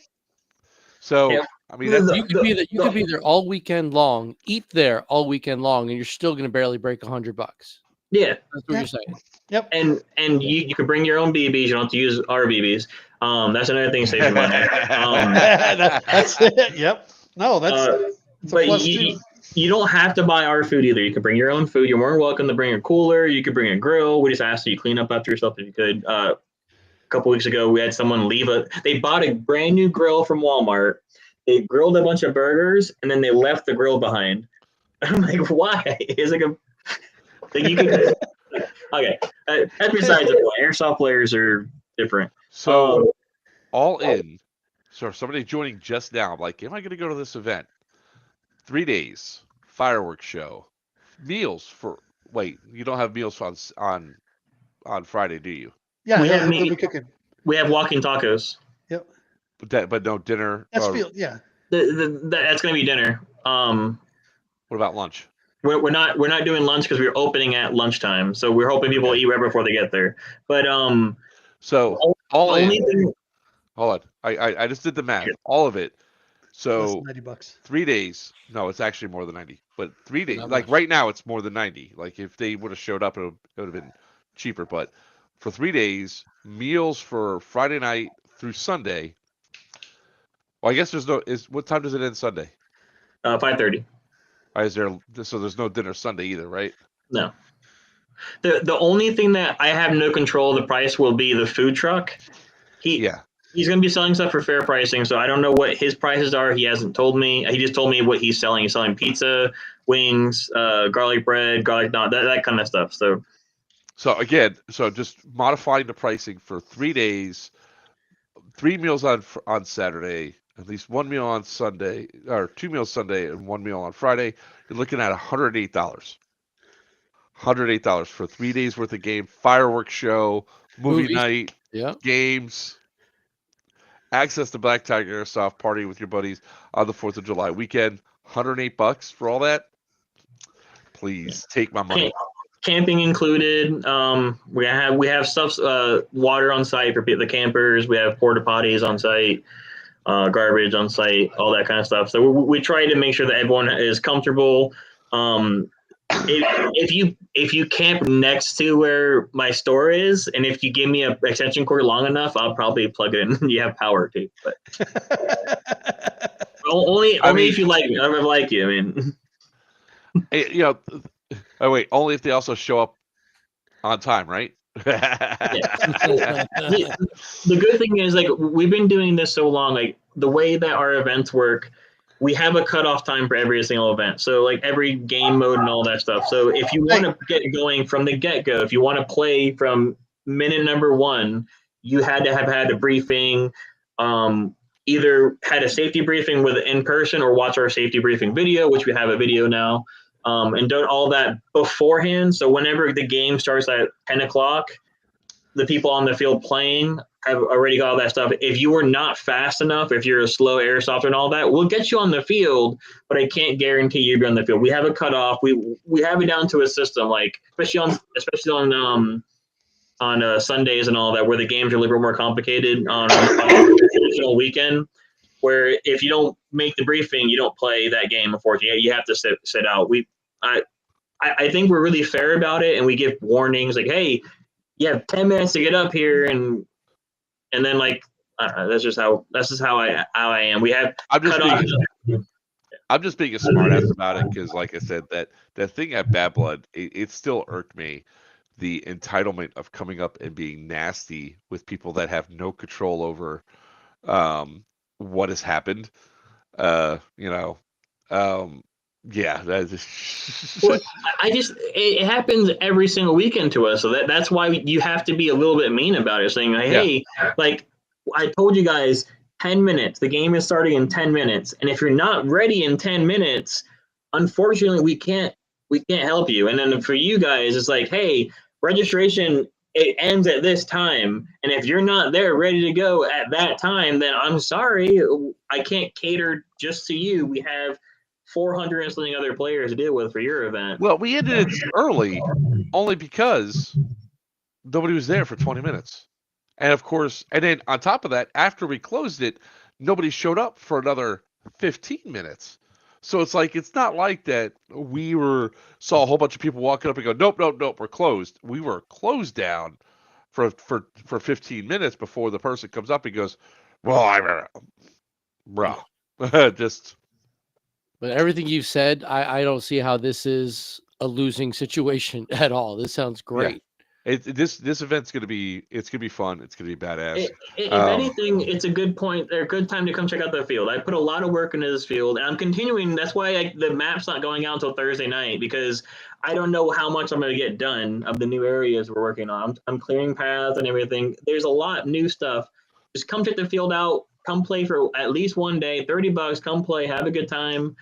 So I mean, you could be there all weekend long, eat there all weekend long, and you're still going to barely break $100. Yeah, that's what you're saying. Yep. And you could bring your own BBs. You don't have to use our BBs. That's another thing saving money. That's it. Yep. No, that's but you don't have to buy our food either. You can bring your own food. You're more than welcome to bring a cooler. You could bring a grill. We just ask that you clean up after yourself if you could. couple weeks ago, we had someone they bought a brand new grill from Walmart. They grilled a bunch of burgers and then they left the grill behind. I'm like, why? It's like you could. Okay, that's besides the point. Airsoft players are different. So all in. So if somebody joining just now, like, am I going to go to this event? 3 days, fireworks show, meals for. Wait, you don't have meals on Friday, do you? Yeah, We have they'll be cooking. We have walking tacos. Yep. But no dinner. That's field. Yeah. That's going to be dinner. What about lunch? We're not doing lunch because we're opening at lunchtime, so we're hoping people eat right before they get there. But so all in. thing, hold on, I just did the math. All of it. So $90. 3 days. No, it's actually more than 90. But 3 days. Not Like much. right now, it's more than 90. Like if they would have showed up, it would have been cheaper. But for 3 days, meals for Friday night through Sunday. Well, I guess there's no. What time does it end Sunday? 5:30. Is there? So there's no dinner Sunday either, right? No. The only thing that I have no control of the price will be the food truck. He's going to be selling stuff for fair pricing, so I don't know what his prices are. He hasn't told me. He just told me what he's selling. He's selling pizza, wings, garlic bread, garlic naan, that kind of stuff. So again, just modifying the pricing for 3 days, 3 meals on Saturday, at least 1 meal on Sunday, or 2 meals Sunday and 1 meal on Friday. You're looking at $108. $108 for 3 days worth of game, fireworks show, movie night, games, access to Black Tiger Airsoft, party with your buddies on the 4th of July weekend. $108 for all that. Please take my money. Camping included. We have stuff, water on site for the campers. We have porta potties on site, garbage on site, all that kind of stuff. So we try to make sure that everyone is comfortable. If you camp next to where my store is, and if you give me an extension cord long enough, I'll probably plug it in. You have power too, but only if you like me. I like you. I mean, oh wait, only if they also show up on time, right? The good thing is, like, we've been doing this so long. Like, the way that our events work, we have a cutoff time for every single event. So, like, every game mode and all that stuff. So if you want to get going from the get-go, if you want to play from minute number 1, you had to have had a briefing, either had a safety briefing with in person or watch our safety briefing video, which we have a video now, and done all that beforehand. So whenever the game starts at 10 o'clock, the people on the field playing have already got all that stuff. If you were not fast enough, if you're a slow airsoft and all that, we'll get you on the field, but I can't guarantee you'll be on the field. We have a cutoff. We have it down to a system, like especially on Sundays and all that, where the games are a little bit more complicated on a traditional weekend, where if you don't make the briefing, you don't play that game. Unfortunately, you have to sit out. I think we're really fair about it, and we give warnings like, hey, you have 10 minutes to get up here, and then, like, that's just how I am. We have. I'm just being a smartass about it because, like I said, that thing at Bad Blood, it still irked me. The entitlement of coming up and being nasty with people that have no control over what has happened. Yeah, Well, it happens every single weekend to us, so that's why you have to be a little bit mean about it, saying, like, hey, like I told you guys, 10 minutes. The game is starting in 10 minutes, and if you're not ready in 10 minutes, unfortunately, we can't help you. And then for you guys, it's like, hey, registration, it ends at this time, and if you're not there ready to go at that time, then I'm sorry, I can't cater just to you. We have 400 and something other players to deal with for your event. Well, we ended it early only because nobody was there for 20 minutes. And of course, and then on top of that, after we closed it, nobody showed up for another 15 minutes. So it's like, it's not like that we saw a whole bunch of people walking up and go, nope, we're closed. We were closed down for 15 minutes before the person comes up and goes, well, bro, just. But everything you've said, I don't see how this is a losing situation at all. This sounds great. This event's gonna be fun. It's gonna be badass. If anything, it's a good point or a good time to come check out the field. I put a lot of work into this field, and I'm continuing. That's why the map's not going out until Thursday night because I don't know how much I'm going to get done of the new areas we're working on. I'm clearing paths and everything. There's a lot of new stuff. Just come check the field out. Come play for at least one day. $30. Come play. Have a good time.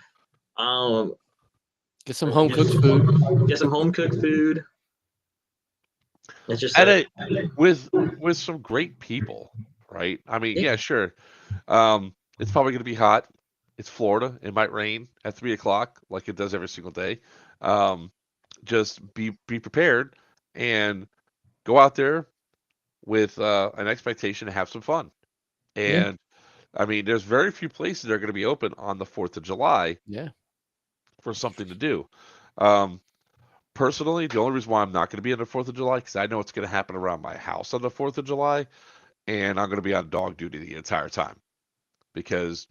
Get some home cooked food. Get some home cooked food. It's just with some great people, right? I mean, yeah, sure. It's probably going to be hot. It's Florida. It might rain at 3 o'clock, like it does every single day. Just be prepared and go out there with an expectation to have some fun. And I mean, there's very few places that are going to be open on the 4th of July. Yeah. For something to do. Personally, the only reason why I'm not going to be on the 4th of July because I know it's going to happen around my house on the 4th of July, and I'm going to be on dog duty the entire time because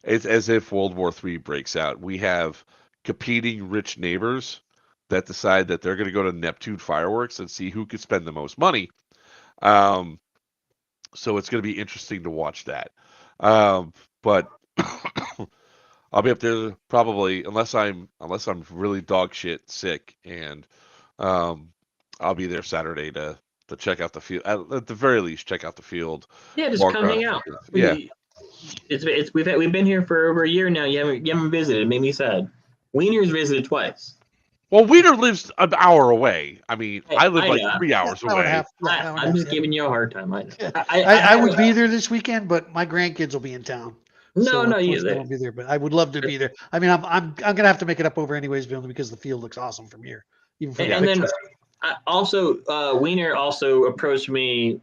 it's as if World War III breaks out. We have competing rich neighbors that decide that they're going to go to Neptune fireworks and see who could spend the most money. So it's going to be interesting to watch that. But I'll be up there probably unless I'm really dog shit sick, and I'll be there Saturday to check out the field. At the very least, check out the field. Yeah, just come hang out. Yeah, we've been here for over a year now. You haven't visited. It made me sad. Wiener's visited twice. Well, Wiener lives an hour away. I mean, I live like 3 hours away. I'm just giving you a hard time. I would be there this weekend, but my grandkids will be in town. No, you won't be there, but I would love to be there. I mean, I'm gonna have to make it up over anyways, because the field looks awesome from here, even from and then Wiener also approached me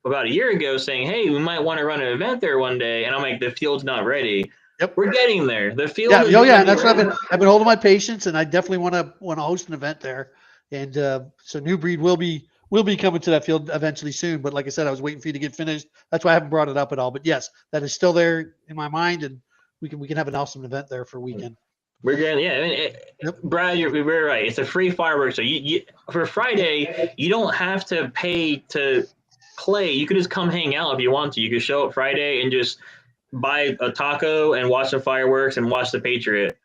about a year ago saying, "Hey, we might want to run an event there one day," and I'm like, "The field's not ready." Yep, we're getting there. The field. Yeah, yeah, that's what I've been holding my patience, and I definitely want to host an event there, and so New Breed will be coming to that field eventually soon. But like I said, I was waiting for you to get finished. That's why I haven't brought it up at all. But yes, that is still there in my mind, and we can have an awesome event there for a weekend. We're getting, yeah. I mean, Brad, you're right. It's a free fireworks. So you for Friday, you don't have to pay to play. You could just come hang out if you want to. You could show up Friday and just buy a taco and watch the fireworks and watch the Patriot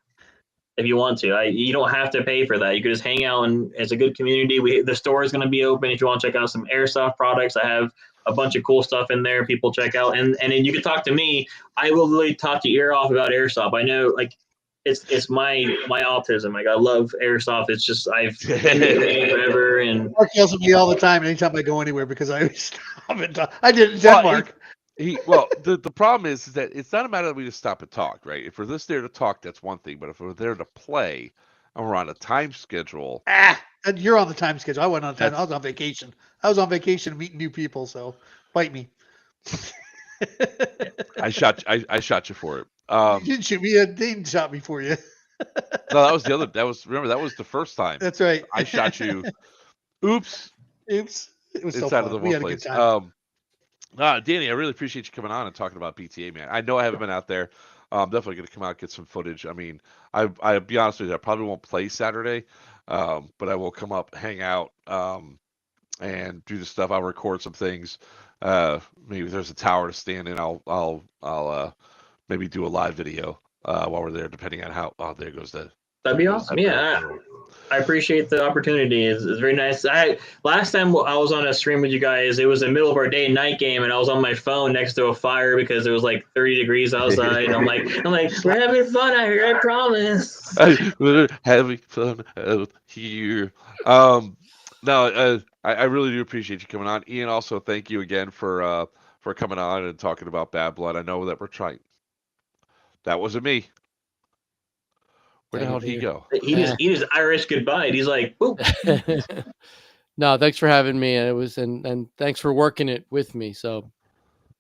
if you want to. You don't have to pay for that. You could just hang out, and it's a good community. The store is going to be open if you want to check out some airsoft products. I have a bunch of cool stuff in there. People check out, and then you can talk to me. I will really talk your ear off about airsoft. I know, like, it's my autism. Like, I love airsoft. It's just I've been in the forever, and Mark yells at me all the time anytime I go anywhere because I always stop and talk. I did it in Denmark. The problem is that it's not a matter that we just stop and talk, right? If we're just there to talk, that's one thing. But if we're there to play and we're on a time schedule, and you're on the time schedule. I wasn't on time. I was on vacation. I was on vacation meeting new people. So bite me. I shot you for it. You didn't shoot me. Dane shot me for you. No, that was the other. That was the first time. That's right. I shot you. Oops. It was so inside fun. of the We had one a good place. time. Danny, I really appreciate you coming on and talking about BTA, man. I know I haven't been out there. I'm definitely going to come out and get some footage. I mean, I'll be honest with you, I probably won't play Saturday, but I will come up, hang out, and do the stuff. I'll record some things. Maybe if there's a tower to stand in, I'll maybe do a live video while we're there, depending on how. Oh, there goes the. That'd be awesome. Yeah, I appreciate the opportunity. It's very nice. Last time I was on a stream with you guys, it was in the middle of our day and night game, and I was on my phone next to a fire because it was like 30 degrees outside. And I'm like, we're having fun out here. I promise. We're having fun out here. No, I really do appreciate you coming on, Ian. Also, thank you again for coming on and talking about Bad Blood. I know that we're trying. That wasn't me. Where the hell did he go? He just Irish goodbye. He's like, boop. No, thanks for having me. And thanks for working it with me. So.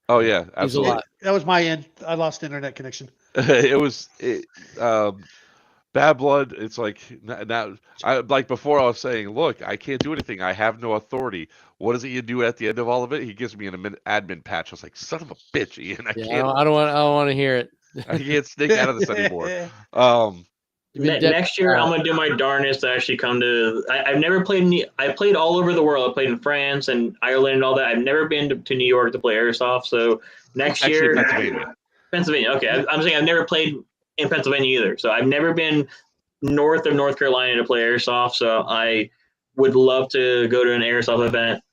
Oh yeah, absolutely. That was my end. I lost internet connection. Bad Blood. It's like now. Like before, I was saying, look, I can't do anything. I have no authority. What does he do at the end of all of it? He gives me an admin patch. I was like, son of a bitch, Ian. I don't want to hear it. I can't sneak out of this anymore. You've been dead Next year, out. I'm gonna do my darnest to actually come to. I've never played. I played all over the world. I played in France and Ireland and all that. I've never been to New York to play airsoft. So next Actually, year, Pennsylvania. Pennsylvania. Okay, I'm saying I've never played in Pennsylvania either. So I've never been north of North Carolina to play airsoft. So I would love to go to an airsoft event.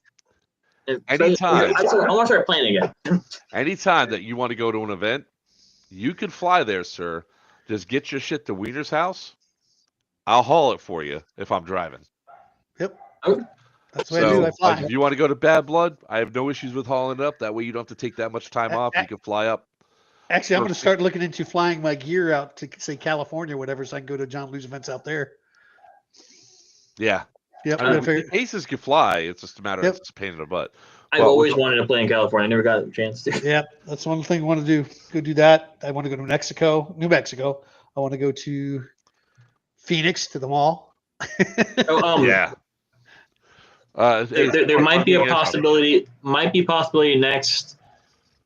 Anytime. I want to start playing again. Anytime that you want to go to an event, you can fly there, sir. Just get your shit to Wiener's house. I'll haul it for you if I'm driving. Yep. Okay. That's the way I do. I So, fly. like, if you want to go to Bad Blood, I have no issues with hauling it up. That way, you don't have to take that much time off. You can fly up. Actually, I'm going to Perfect. start looking into flying my gear out to say California or whatever, so I can go to John Lou's events out there. Yeah. Yep. I mean, aces can fly. It's just a matter of it's a pain in the butt. I've always wanted to play in California. I never got a chance to. Yeah, that's one thing I want to do. Go do that. I want to go to New Mexico. I want to go to Phoenix to the mall. Yeah. There might be a possibility. Might be possibility next,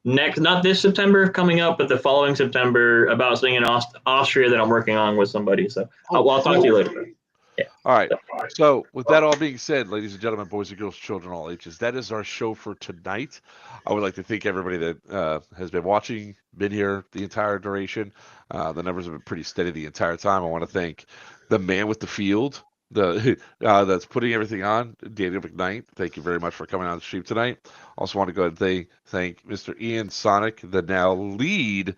not this September coming up, but the following September about something in Austria that I'm working on with somebody. So I'll talk to you later. Yeah. All right. So, with that all being said, ladies and gentlemen, boys and girls, children, all ages, that is our show for tonight. I would like to thank everybody that has been watching, been here the entire duration. The numbers have been pretty steady the entire time. I want to thank the man with the field, that's putting everything on, Daniel McKnight. Thank you very much for coming on the stream tonight. Also want to go ahead and thank Mr. Ian Sonic, the now lead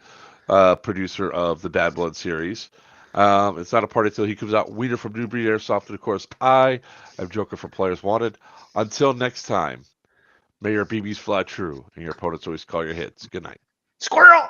producer of the Bad Blood series. It's not a party until he comes out. Wiener from New Breed Airsoft, and of course, I am Joker from Players Wanted. Until next time, may your BBs fly true and your opponents always call your hits. Good night. Squirrel!